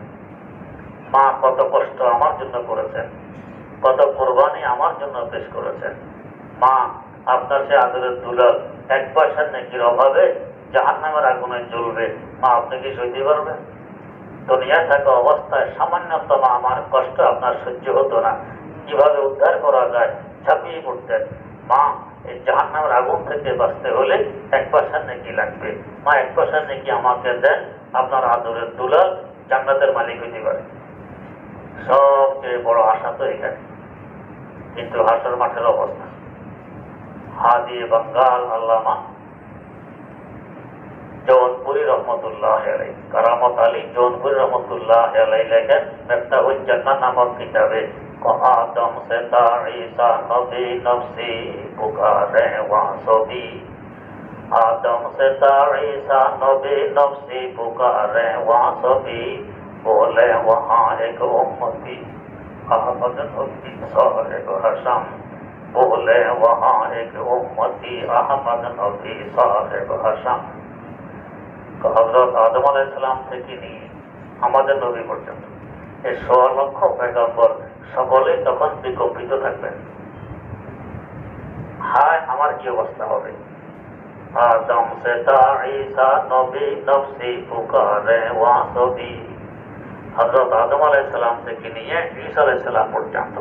মা কত কষ্ট আমার জন্য করেছেন, কত কোরবানি আমার জন্য পেশ করেছেন। মা আপনার সে আদরের দুলাল 1 পয়সার নেকির অভাবে জাহান্নামের আগুনে জ্বলবে, মা আপনি কি সইতে পারবেন? দুনিয়া থাকা অবস্থায় সামান্যতম আমার কষ্ট আপনার সহ্য হতো না, কিভাবে উদ্ধার করা যায় ঝাঁপিয়ে পড়তেন। মা এই জাহান্নামের আগুন থেকে বাঁচতে হলে 1 পয়সার নেকি লাগবে, মা 1 পয়সার নেকি আমাকে দেন, আপনার আদরের দুলাল জান্নাতের মালিক হইতে পারে। সবচেয়ে বড় আশা তো এখানে। কিন্তু হাসর মাঠের অবস্থা, হাদি বাঙ্গাল আল্লামা জৌনপুরি রহমতুল্লাহ আলাই, কারামত আলী জৌনপুরি রহমতুল্লাহ আলাই লেখেন মিফতাহুল জান্নাহ নামক কিতাবে, আদম সে তা ঈসা নবী নফসি পুকারে ওয়াসবি, आदम से ता ईसा नबी नफ्सी पुकारे वहाँ सभी, बोले वहाँ एक उम्मती अहमद नबी साहिब हशम, बोले वहाँ एक उम्मती अहमद नबी साहिब हशम। হযরত আদম আলাইহিস সালাম থেকে নিয়ে আমাদের নবী পর্যন্ত এই ১৬ লক্ষ পয়গম্বর সকলেই তখন বিকম্পিত থাকবেন। হায় আমার কি অবস্থা হবে। आदम से ता ईसा नबी नफ्सी पुकारे वासबी, हजरत आदम আলাইহিস সালাম থেকে নিয়ে ঈসা আলাইহিস সালাম পর্যন্ত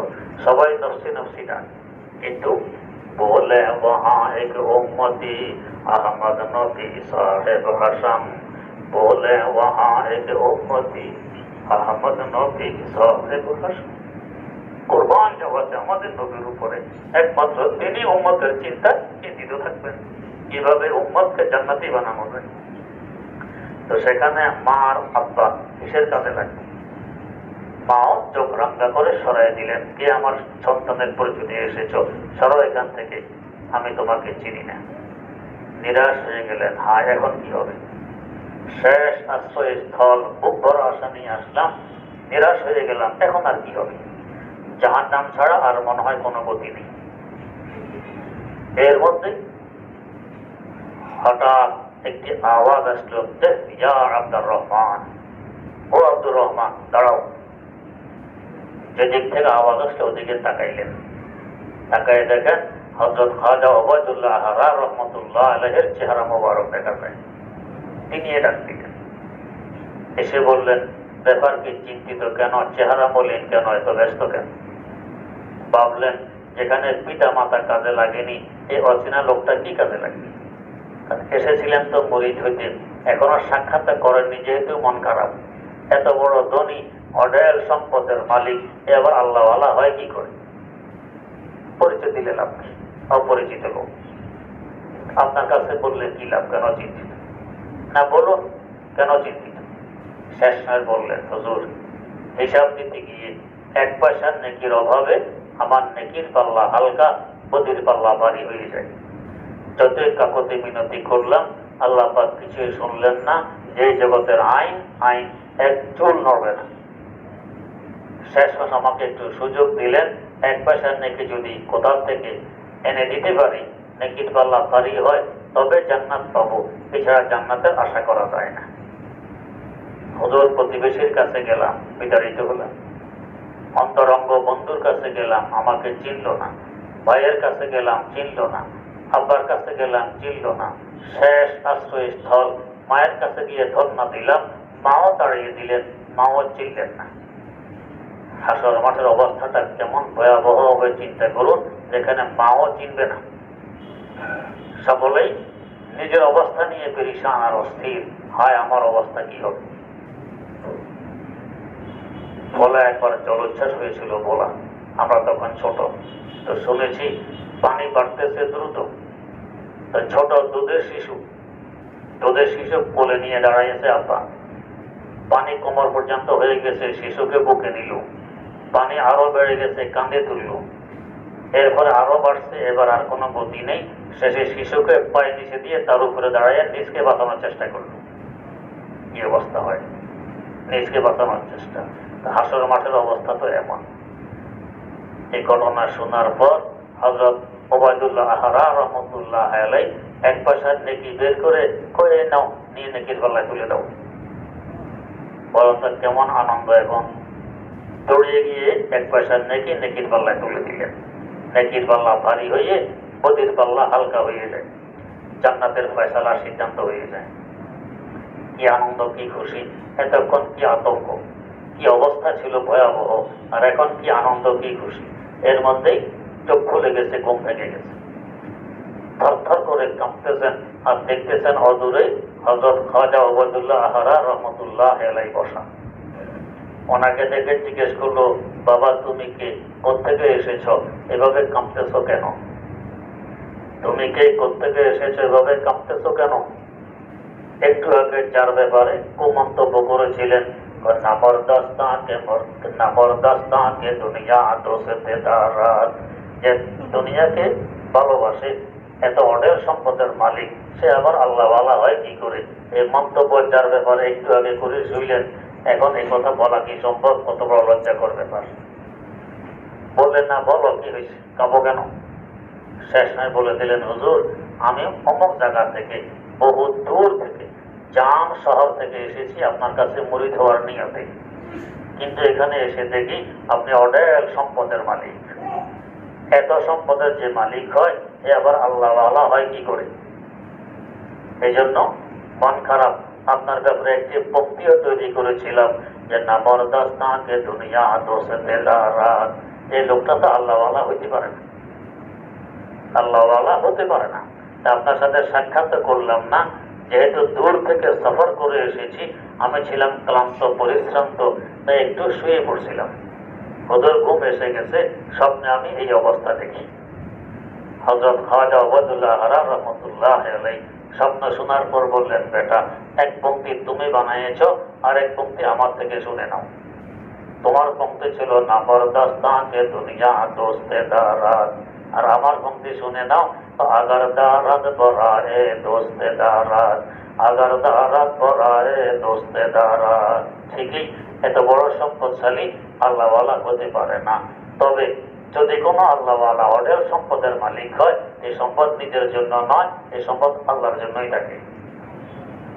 সবাই নফসি নফসি ডাক, কিন্তু बोले वहाँ एक उम्मती अहमद नबी साहिब हशम, बोले वहाँ एक उम्मती अहमद नबी साहिब हशम। কুরবান জগতে আমাদের নবীর উপরে একমাত্র তিনি উম্মতের চিন্তায় চিন্তিত থাকবেন, কিভাবে উম্মতকে জান্নাতি বানানো যায়। তো সেখানে মা আর আব্বা কিসের কাজে লাগবে? মাও চোখ রাঙ্গা করে সরাই দিলেন, কে আমার সন্তানের পরিচয় দিয়ে এসেছো, সরো এখান থেকে, আমি তোমাকে চিনি না। নিরাশ হয়ে গেলেন, হায় এখন কি হবে। শেষ আশ্রয়স্থল, বুক ভরা আশা নিয়ে আসলাম, নিরাশ হয়ে গেলাম, এখন আর কি হবে। জাহান্নাম ছাড়া আর মনে হয় কোনো গতি নেই। এর মধ্যে হঠাৎ একটি আওয়াজ আসলো, ইয়া আব্দুর রহমান, ও আব্দুর রহমান দাঁড়াও। যেদিক থেকে আওয়াজ আসলো ওদিকে তাকাইলেন, তাকাই দেখেন হযরত খাজা ওবায়দুল্লাহ আহরা রহমতুল্লাহ আলাইহির চেহারা মোবারক দেখা যায়। তিনি ডাক দিলেন, এসে বললেন, ব্যাপার কি, চিন্তিত কেন, চেহারা মলিন কেন, এত ব্যস্ত কেন? ভাবলেন যেখানে পিতা মাতা কাজে লাগেনি, এই অচেনা লোকটা কি কাজে লাগবে। এসেছিলেন তো মুরিদ হইতে, এখনো সাক্ষাৎ করেননি, যেহেতু মন খারাপ। এত বড় ধনী অঢেল সম্পদের মালিক এবার আল্লাহওয়ালা হয় কি করে? পরিচয় দিলে লাভ কি, অপরিচিত লোক। আপনার কাছে বললে কি লাভ, কেন চিন্তিত? না বলুন কেন চিন্তিত। শেষ সময় বললেন, হুজুর হিসাব দিতে গিয়ে 1 পয়সার নেকির অভাবে আমার নেকির পাল্লা হালকা, বদির পাল্লা ভারী হয়ে যায়। যতই কাকতি মিনতি করলাম আল্লাহ পাক কিছুই শুনলেন না। যে জগতের আইন এক চুল নড়বে না। শেষ মাস আমাকে একটু সুযোগ দিলেন, 1 পয়সার নেকি যদি কোথাও থেকে এনে দিতে পারি, নেকির পাল্লা ভারী হয়, তবে জান্নাত পাবো, এছাড়া জান্নাতের আশা করা যায় না। হুজুর প্রতিবেশীর কাছে গেলাম, বিতাড়িত হলাম। অন্তরঙ্গ বন্ধুর কাছে গেলাম, আমাকে চিনল না। ভাইয়ের কাছে গেলাম, চিনল না। আব্বার কাছে গেলাম, চিনল না। শেষ আশ্রয়স্থল মায়ের কাছে গিয়ে ধর্ণা দিলাম, মাও তাড়িয়ে দিলেন, মাও চিনলেন না। হাসর মাঠের অবস্থাটা কেমন ভয়াবহ হবে চিন্তা করুন, যেখানে মাও চিনবে না। সকলেই নিজের অবস্থা নিয়ে পেরেশান আর অস্থির, হায় আমার অবস্থা কি হবে। বলা একবার জলোচ্ছ্বাস হয়েছিল বলা, আমরা তখন ছোট, তো শুনেছি পানি বাড়তেছে দ্রুত। ছোট দুধের শিশু কোলে নিয়ে দাঁড়াইছে আব্বা। পানি কোমর পর্যন্ত হয়ে গেছে, শিশুকে বুকে নিল। পানি আরো বেড়ে গেছে, কাঁধে তুলল। এরপরে আরো বাড়ছে, এবার আর কোনো গতি নেই। শেষে শিশুকে পায়ে নিচে দিয়ে তার উপরে দাঁড়াইয়া নিজকে বাঁচানোর চেষ্টা করল। কি অবস্থা হয়, নিজকে বাঁচানোর চেষ্টা। হাসর মাঠের অবস্থা তো এমন। এই ঘটনা শোনার পর হযরত ওবায়দুল্লাহ আহরা রহমতুল্লাহ আলাইহি 1 পয়সার নেকি বের করে কয়ে নাও, নিয়ে নেকির পাল্লায় তুলে দাও। বলতো কেমন আনন্দ। এবং দৌড়িয়ে গিয়ে 1 পয়সার নেকির পাল্লায় তুলে দিলেন। নেকির পাল্লা ভারী হয়ে বদির পাল্লা হালকা হয়ে যায়, জান্নাতের ফয়সালার সিদ্ধান্ত হয়ে যায়। কি আনন্দ, কি খুশি। এতক্ষণ কি আতঙ্ক, কি অবস্থা ছিল ভয়াবহ, আর এখন কি আনন্দ, কি খুশি। এর মধ্যেই চোখ খুলে গেছে, ঘুম ভেঙে গেছে। থরথর করে কাঁপতেছেন আর দেখতেছেন অদূরে হযরত খাজা ওবায়দুল্লাহ আহরা রহমতুল্লাহ আলাইহি বসা। ওনাকে দেখে জিজ্ঞেস করলো, বাবা তুমি কে, কোত্থেকে এসেছো, এভাবে কাঁপতেছো কেন? তুমি কে, কোত্থেকে এসেছো, এভাবে কাঁপতেছো কেন? একটু আগে যার ব্যাপারে কুমন্তব্য করেছিলেন, নামরদাস্তাকে দুনিয়া দোষেতে দারাত, যে দুনিয়াকে ভালোবাসে, এত অঢেল সম্পদের মালিক, সে আবার আল্লাহওয়ালা হয় কি করে? এই মন্তব্য যার ব্যাপারে একটু আগে করে শুইলেন, এখন এই কথা বলা কি সম্ভব? কত বড় লজ্জাকর ব্যাপার। বললেন না, বলো কি হয়েছে, কাঁপো কেন? শেষ নয় বলে দিলেন, হুজুর আমি অমুক জায়গা থেকে, বহু দূর থেকে, জাম শহর থেকে এসেছি আপনার কাছে মুরিদ হওয়ার নিয়তে, কিন্তু এখানে এসে দেখি আপনি অঢেল সম্পদের মালিক। এত সম্পদের যে মালিক হয়, এ আবার আল্লাহওয়ালা হয় কি করে? এই জন্য মন খারাপ। আপনার ব্যাপারে একটি পঙ্ক্তিও তৈরি করেছিলাম যে নামরদাস্তাকে দুনিয়া দোষেতে দারাত, এই লোকটা তো আল্লাহওয়ালা হইতে পারে না, আল্লাহওয়ালা হতে পারে না। আপনার সাথে সাক্ষাৎ করলাম না, যেহেতু দূর থেকে সফর করে এসেছি, আমি ছিলাম ক্লান্ত পরিশ্রান্ত, তাই একটু শুয়ে পড়ছিলাম। হুজুর ঘুম এসে গেছে, স্বপ্নে আমি এই অবস্থা দেখি। হযরত খাজা ওবায়দুল্লাহ আহরার রহমতুল্লাহ আলাইহি স্বপ্ন শোনার পর বললেন, বেটা এক পংক্তি তুমি বানাইয়েছ, আর এক পংক্তি আমার থেকে শুনে নাও। তোমার পংক্তি ছিল নামরদাস্তাকে দুনিয়া দোস্তে দারাত, আর আমার পংক্তি শুনে নাও, আগার দারাত বরায়ে দোস্তে দারাত, আগার দারাত বরায়ে দোস্তে দারাত। ঠিকই, এত বড় সম্পদশালী আল্লাহওয়ালা হতে পারে না। তবে যদি কোনো আল্লাহওয়ালা অঢেল সম্পদের মালিক হয়, এই সম্পদ নিজের জন্য নয়, এই সম্পদ আল্লাহর জন্যই থাকে।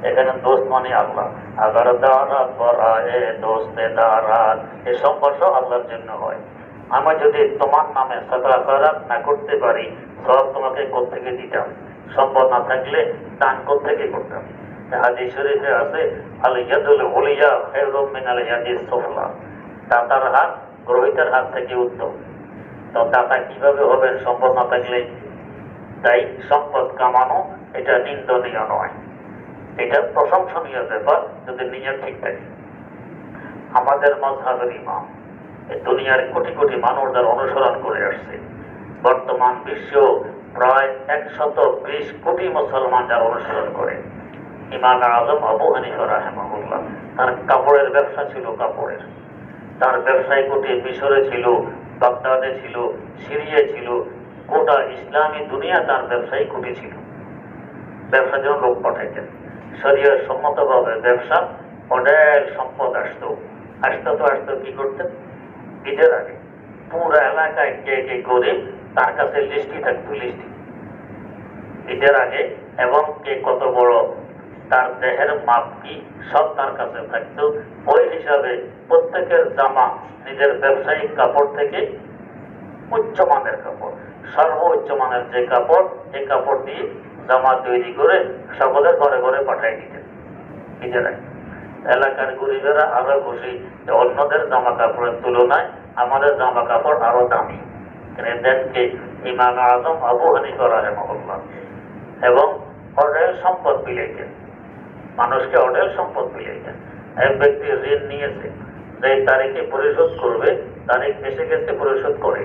এখানে দোস্ত মানে আল্লাহ, আগার দারাত বরায়ে দোস্তে দারাত, এই সম্পর্ক আল্লাহর জন্য হয়। আমি যদি তোমার নামে সাদকা খয়রাত না করতে পারি, সব তোমাকে কোত্থেকে দিতাম? সম্পদ না থাকলে দান কোত্থেকে করতাম? হাদিস শরীফে আছে, আল ইয়াদুল উলিয়া খায়রুম মিনাল ইয়াদিস সুফলা, দাতার হাত গ্রহীতার হাত থেকে উত্তম। তো দাতা কিভাবে হবেন সম্পদ না থাকলে? তাই সম্পদ কামানো এটা নিন্দনীয় নয়, এটা প্রশংসনীয় ব্যাপার যদি নিয়ত ঠিক থাকে। আমাদের মাযহাবের ইমাম এই দুনিয়ার কোটি কোটি মানুষ যারা অনুসরণ করে আসছে, বর্তমান বিশ্ব প্রায় 120 কোটি মুসলমান যারা অনুসরণ করে, ইমাম আজম আবু হানিফা রাহিমাহুল্লাহ, তার কাপড়ের ব্যবসা ছিল, কাপড়ের। তার ব্যবসায় কোটি মিশরে ছিল, বাগদাদে ছিল, সিরিয়ায় ছিল, গোটা ইসলামী দুনিয়া তার ব্যবসায়ী কোটি ছিল। ব্যবসার জন্য লোক পাঠাইতেন, শরীয়ত সম্মতভাবে ব্যবসা, অঢেল সম্পদ আসতো। আসতো কি করতেন? ঈদের আগে পুরো এলাকায় কে কে গরিব তার কাছে লিস্টি থাকতো, লিস্টি ঈদের আগে, এবং কে কত বড়, তার দেহের মাপ কি, সব তার কাছে থাকতো। ওই হিসাবে প্রত্যেকের জামা নিজের ব্যবসায়িক কাপড় থেকে উচ্চমানের কাপড়, সর্বোচ্চ মানের যে কাপড়, এই কাপড় দিয়ে জামা তৈরি করে সকলের ঘরে ঘরে পাঠিয়ে দিতেন ঈদের আগে। এলাকার গরিবেরা আরো খুশি, অন্যদের জামা কাপড়ের তুলনায় আমাদের জামা কাপড় আরো দামি। দেনকে ইমাম আজম আবু হানিফা রাহিমাহুল্লাহ, এবং অঢেল সম্পদ বিলাইতেন, মানুষকে অঢেল সম্পদ বিলাইতেন। এক ব্যক্তি ঋণ নিয়েছে, যে তারিখে পরিশোধ করবে, তারিখ এসে গেছে, পরিশোধ করে।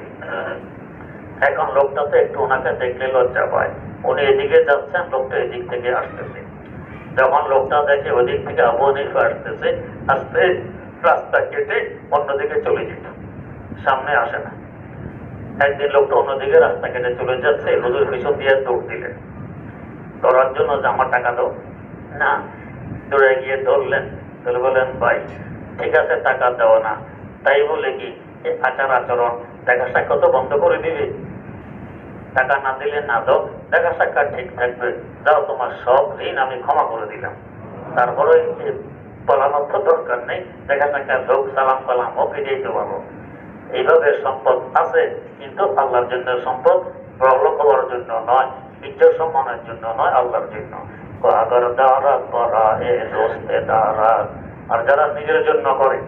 এখন লোকটা তো একটু ওনাকে দেখলে লজ্জা পায়, উনি এদিকে যাচ্ছেন, লোকটা এদিক থেকে আসতেছে। যখন লোকটা দেখে ওদিক থেকে আবু হানিফা আসতেছে, আস্তে রাস্তা কেটে অন্যদিকে চলে যেত, সামনে আসে না। একদিন লোকটা অন্যদিকে রাস্তা কেটে চলে যাচ্ছে, হুজুর পিছন দিয়ে দৌড় দিলেন, ধরার জন্য জামা টাকা দাও না, দৌড়ে গিয়ে ধরলেন, ধরে বলেন, ভাই ঠিক আছে টাকা দেওয়া না, তাই বলে কি আচার আচরণ দেখা সাক্ষাৎ বন্ধ করে দিবে? টাকা না দিলে না দাও, দেখা সাক্ষাৎ ঠিক থাকবে, যাও তোমার সব ঋণ আমি ক্ষমা করে দিলাম। তারপরে পালানোর তো দরকার নেই, দেখা সাক্ষাৎ হোক, সালাম কালাম হোক, এটাই তো ভালো। এইভাবে সম্পদ আছে, কিন্তু আল্লাহর জন্য সম্পদ, প্রবলক হওয়ার জন্য নয়, ইজ্জত সম্মানের জন্য নয়, আল্লাহর জন্য। আর যারা নিজের জন্য করে,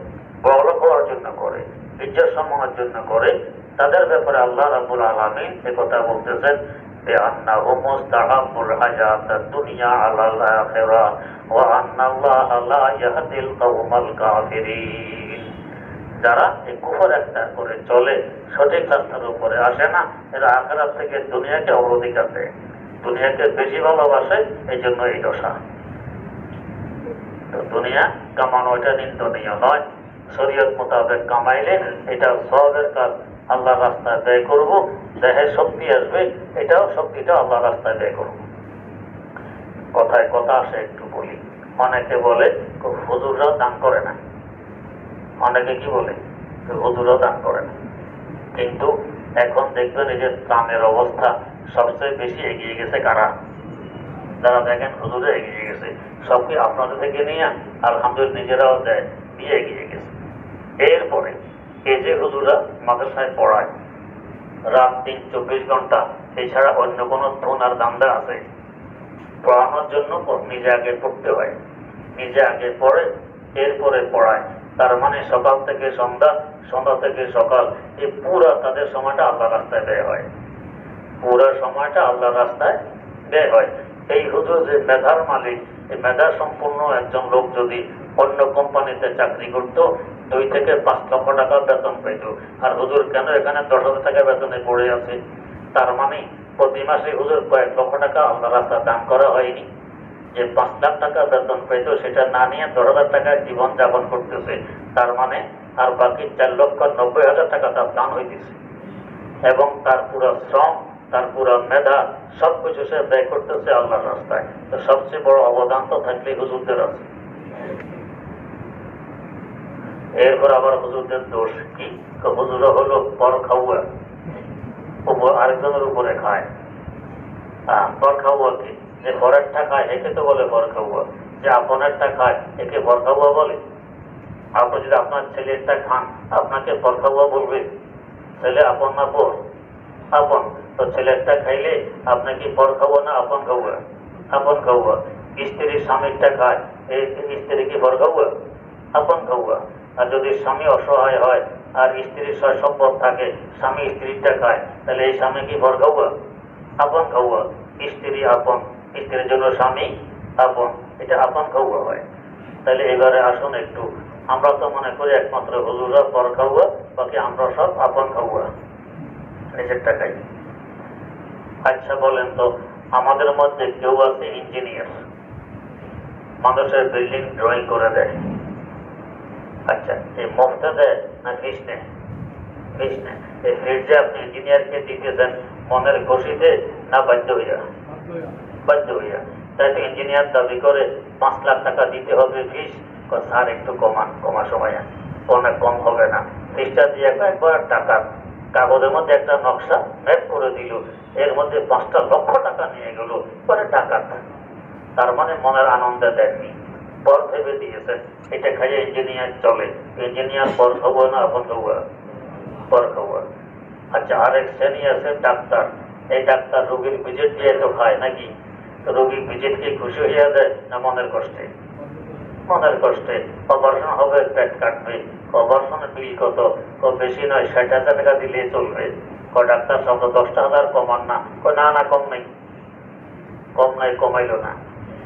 প্রবলক হওয়ার জন্য করে, ইজ্জত সম্মানের জন্য করে, তাদের ব্যাপারে আল্লাহ রাব্বুল আলামিন এ কথা বলতেছেন, بأنهم استحبوا الحياة الدنيا على الآخرة وأن الله لا يهدي القوم الكافرين। যারা এই কুফর একটা করে চলে, সঠিক রাস্তার উপরে আসে না, এরা আখিরাত থেকে দুনিয়াকে অগ্রাধিকার দেয়, দুনিয়াকে বেশি ভালোবাসে, এই জন্য এই দশা। তো দুনিয়া কামানো এটা নিন্দনীয় নয়, শরীয়ত মোতাবেক কামাইলে এটা সওয়াবের কাজ, আল্লাহর রাস্তায় ব্যয় করব, দেহে শক্তি আসবে, এটাও শক্তিটা আল্লাহর রাস্তায় ব্যয় করব। কথায় কথা আসে, একটু বলি। অনেকে বলে হুজুররাও দান করে না, অনেকে কি বলে হুজুরও দান করে না, কিন্তু এখন দেখবেন এই যে ত্রাণের অবস্থা সবচেয়ে বেশি এগিয়ে গেছে কারা? যারা দেখেন হুজুরে এগিয়ে গেছে, সব কি আপনাদের থেকে নিয়ে আলহামদুলিল্লাহ নিজেরাও দেয়, দিয়ে এগিয়ে গেছে। এরপরে এই যে হুজুরা মাদ্রাসায় পড়ায় রাত 3-24 ঘন্টা, এছাড়া অন্য কোনো ধন আর দান্দা আছে? পড়ানোর জন্য নিজে আগে পড়তে হয়, নিজে আগে পড়ে এরপরে পড়ায়। তার মানে সকাল থেকে সন্ধ্যা, সন্ধ্যা থেকে সকাল, এই পুরা তাদের সময়টা আল্লাহ রাস্তায় ব্যয় হয়, পুরা সময়টা আল্লাহ রাস্তায় ব্যয় হয়। এই হুজুর যে মেধার মালিক, এই মেধা সম্পূর্ণ একজন লোক যদি অন্য কোম্পানিতে চাকরি করত, 2 থেকে 5 লক্ষ টাকা বেতন পেত, আর হুজুর কেন এখানে 10,000 টাকা বেতনে পড়ে আছে? তার মানে প্রতি মাসে হুজুর কয়েক লক্ষ টাকা আল্লাহ রাস্তা দান করা হয়নি। যে 5 লাখ টাকা বেতন পেত সেটা না নিয়ে 10,000 টাকায় জীবন যাপন করতেছে, তার মানে আর বাকি 4,90,000 টাকা তার দান হইতেছে, এবং তার পুরো শ্রম, তার পুরো মেধা সবকিছু সে ব্যয় করতেছে আল্লাহর রাস্তায়। তো সবচেয়ে বড় অবদান তো থাকলে হুজুরদের আছে। এরপর আবার হুজুরদের দোষ কি? হুজুর হলো পর খাওয়া, আরেকজনের উপরে খায়। পর খাওয়া কি? যে পরেরটা খায় একে তো বলে পর খাওয়া, যে আপনেরটা খায় একে পর খাওয়া বলে। আপনি যদি আপনার ছেলেরটা খান, আপনাকে পর খাওয়া বলবে? ছেলে আপন না পর? আপন। তো ছেলেরটা খাইলে আপনি কি পর খাওয়া না আপন খাওয়া? আপন খাওয়া। স্ত্রীর স্বামীরটা খায়, এই স্ত্রী কি পর খাওয়া? আপন খাওয়া। আর যদি স্বামী অসহায় হয় আর স্ত্রীর সয় সম্পদ থাকে, স্বামী স্ত্রীরটা খায়, তাহলে এই স্বামী কি পর খাওয়া? আপন খাওয়া। স্ত্রী আপন, স্ত্রীর জন্য স্বামী আপন, এটা আপন খাওয়া হয়। তাহলে এবারে আসুন একটু, আমরা তো মনে করি একমাত্র হুজুররা পর খাওয়া, বাকি আমরা সব আপন খাওয়া, নিজের টাকাই। আচ্ছা বলেন তো, আমাদের মধ্যে কেউ আছে ইঞ্জিনিয়ার, মানুষের বিল্ডিং ড্রয়িং করে দেয়? আচ্ছা, এই মুফতে দেয় না ফিস নেয়? ফিস নেয়। এই ফিস যে আপনি ইঞ্জিনিয়ারকে দিতেছেন মনের খুশিতে না বাধ্য হইয়া? বাধ্য হইয়া। তাই তো ইঞ্জিনিয়ার দাবি করে 5 লাখ টাকা দিতে হবে ফিস। স্যার একটু কমান, কমা সময় অনেক কম হবে না। ফিসটা দিয়ে একবার টাকা কাগজের মধ্যে একটা নকশা ম্যাপ করে দিল, এর মধ্যে 5টা লক্ষ টাকা নিয়ে গেল, পরে টাকা। তার মানে মনের আনন্দে দেননি, পর ভেবে দিয়েছেন। এটা খাইয়ে ইঞ্জিনিয়ার চলে। ইঞ্জিনিয়ার পর খাবো না আপন খাবো? পর খাবো। আচ্ছা, আরেক শ্রেণী আছে ডাক্তার। এই ডাক্তার রোগীর ভিজিট দিয়ে তো খায় নাকি? রোগীর ভিজিট কি খুশি হইয়া দেয় না মনের কষ্টে? মনের কষ্টে। অপারেশন হবে, পেট কাটবে, অপারেশনের বিল কত? বেশি নয়, 60,000 টাকা দিলে চলবে। ডাক্তার শব্দ 10,000 কমান না? না না, কম নেই, কম নাই, কমাইলো না।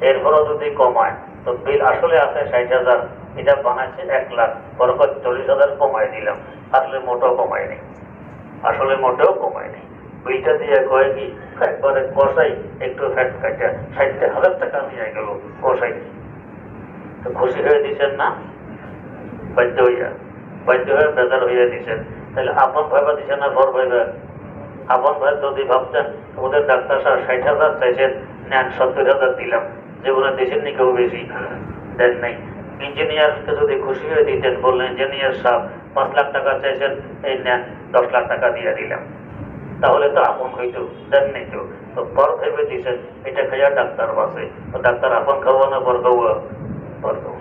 এরপরও যদি কমায় তো বিল আসলে আছে 60,000, এটা বানাইছে 1 লাখ, পরে 40,000 কমাই দিলাম, আসলে মোটেও কমায়নি, আসলে মোটেও কমায়নি। বিলটা দিয়ে কয় কি একবারে কষাই একটু ফ্যাট কাটা 60,000 টাকা নিয়ে গেল কষাই। তো খুশি হয়ে দিচ্ছেন না? বাধ্য হইয়া, বাধ্য হয়ে বেজার হইয়া দিচ্ছেন। তাহলে আপন ভাইবা দিচ্ছেন না বর ভাইবা? আপন ভাই যদি ভাবতেন ওদের ডাক্তার সাহেব 60,000 চাইছেন, নেন 70,000 দিলাম, জীবনে দিচ্ছেন নি কেউ বেশি? দেন নাই। ইঞ্জিনিয়ারকে যদি খুশি হয়ে দিতেন, বললেন ইঞ্জিনিয়ার সাহেব 5 লাখ টাকা চাইছেন, এই নেন 10 লাখ টাকা দিয়ে দিলাম, তাহলে তো আপন হইতো? দেন নাই তো। তো পর ভেবে দিচ্ছেন, এটা খাইয়া ডাক্তার বাসে। তো ডাক্তার আপন খাওয়া না পর খাওয়া? পর খাওয়া।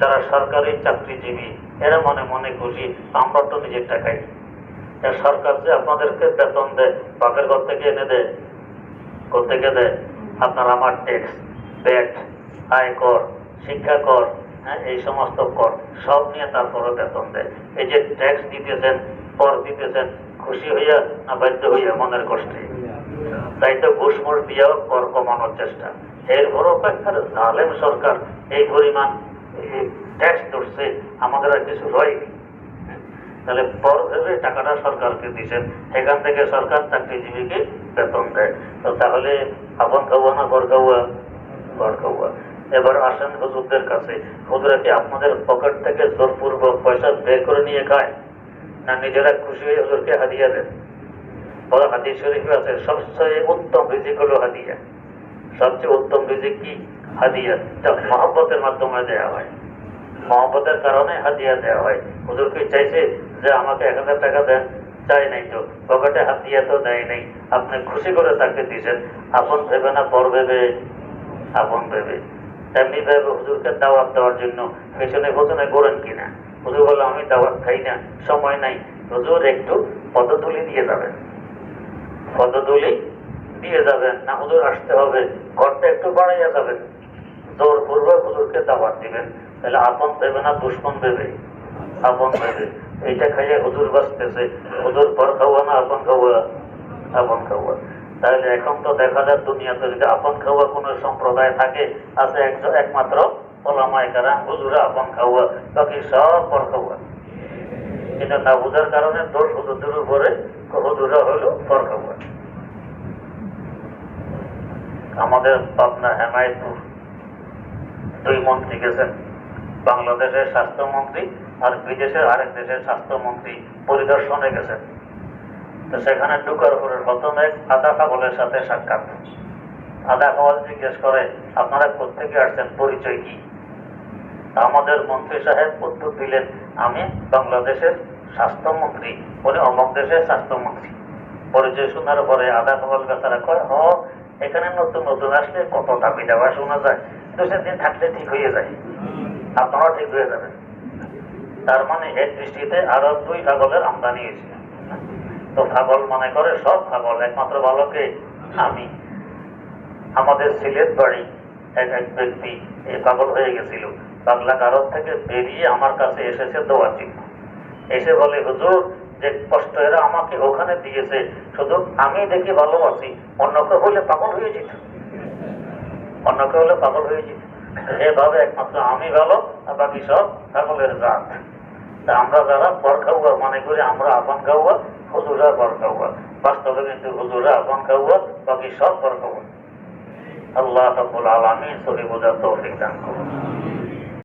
যারা সরকারি চাকরিজীবী এরা মনে মনে খুশি, আমরা তো নিজের টাকাই। সরকার যে আপনাদেরকে বেতন দেয়, বাপের ঘর থেকে এনে দেয়, কোথেকে দেয়? আপনার আমার ট্যাক্স, ব্যাট, আয়কর, শিক্ষা কর, হ্যাঁ, এই সমস্ত কর সব নিয়ে তারপরে বেতন দেয়। এই যে ট্যাক্স দিতেছেন, কর দিতেছেন, খুশি হইয়া না বাধ্য হইয়া মনের কষ্টে? তাই তো ঘুষমুষ দিয়েও কর কমানোর চেষ্টা। এরপরও জালেম সরকার এই পরিমাণ ট্যাক্স ধরছে, আমাদের আর কিছু হয়নি। তাহলে পর ভেবে টাকাটা সরকারকে দিচ্ছেন, এখান থেকে সরকার চাকরিজীবীকে বেতন দেয়। তো তাহলে আপন খাওয়া না পর খাওয়া? পর খাওয়া। এবার আসেন হুজুরদের কাছে, হুজুরা কি আপনাদের পকেট থেকে জোরপূর্বক পয়সা বের করে নিয়ে খায়, না নিজেরা খুশি হয়ে হুজুরকে হাদিয়া দেন? বড় হাদিস শরীফে আছে সবচেয়ে উত্তম রিজিক হলো হাদিয়া। সবচেয়ে উত্তম রিজিক কি? হাদিয়া। যা মহব্বতের মাধ্যমে দেওয়া হয়, মহব্বতের কারণে হাদিয়া দেওয়া হয়। হুজুর কি চাইছে যে আমাকে 1000 টাকা দেন? চাই নাই তো, পকেটে হাদিয়া তো দেয় নাই, আপনি খুশি করে তাকে দিয়েছেন। আপন ভেবে না পর ভেবে? আপন ভেবে। তেমনি ভেবে হুজুরকে দাওয়াত দেওয়ার জন্য পেছনে পেছনে ঘোরেন কিনা? হুজুর বললো আমি দাওয়াত খাই না, সময় নাই। হুজুর একটু পদতুলি দিয়ে যাবেন, পদতুলি দিয়ে যাবেন না, হুজুর আসতে হবে, ঘরটা একটু বাড়াইয়া যাবেন, জোরপূর্বক হুজুরকে দাওয়াত দিবেন। তাহলে আপন ভেবে না দুশ্মন ভেবে? আপন ভেবে। এইটা খাইয়ে হুজুর বাঁচতেছে, হুজুর পর খাওয়া না আপন খাওয়া? আপন খাওয়া। তাহলে এখন তো দেখা যায় দুনিয়াতে যদি আপন খাওয়া কোন সম্প্রদায় থাকে, আছে একমাত্র ওলামায়ে কেরাম, হুজুরা আপন খাওয়া, বাকি সব পর খাওয়া। এটা না বুঝার কারণে দোষ হুজুরদের উপরে, হুজুরা হলো পর খাওয়া। আমাদের পাবনা হেমায়তপুর 2 মন্ত্রী গেছেন, বাংলাদেশের স্বাস্থ্যমন্ত্রী আর বিদেশের আরেক দেশের স্বাস্থ্যমন্ত্রী পরিদর্শনে গেছেন। তো সেখানে ঢুকার পরে প্রথমে আদা কাবলের সাথে সাক্ষাৎ। আদা কাবল জিজ্ঞেস করে আপনারা কোথেকে আসছেন, পরিচয় কি? আমাদের মন্ত্রী সাহেব উত্তর দিলেন আমি বাংলাদেশের স্বাস্থ্যমন্ত্রী, উনি অমুক দেশের স্বাস্থ্যমন্ত্রী। পরিচয় শোনার পরে আদা কাবল বেচারা কয় এখানে নতুন নতুন আসলে কত দাবি দেওয়া শোনা যায়, 2 দিন থাকলে ঠিক হয়ে যায়, আপনারা ঠিক হয়ে যাবেন। তার মানে এক দৃষ্টিতে আরো 2 পাগলের আমদানি হয়েছে। তো পাগল মনে করে সব পাগল, একমাত্র ভালোকে আমি। আমাদের সিলেট বাড়ি এক ব্যক্তি পাগল হয়ে গেছিল, বাংলা কারণ থেকে বেরিয়ে আমার কাছে এসেছে দোয়ার জন্য। এসে বলে হুজুর যে কষ্ট এরা আমাকে ওখানে দিয়েছে, শুধু আমি দেখি ভালো আছি, অন্য কেউ হলে পাগল হয়ে যেত, অন্য কেউ হলে পাগল হয়ে যেত। এভাবে একমাত্র আমি ভালো, আর বাকি সব পাগলের জাত। তা আমরা যারা পর খাওয়া মনে করি আমরা আপন খাওয়া, হুজুরা পর খাওয়া। বাস্তবে কিন্তু হুজুরা আপন খাওয়া, বাকি সব পর খাওয়া। আল্লাহ রাব্বুল আলামিন সহি বোঝার তৌফিক দান করুন।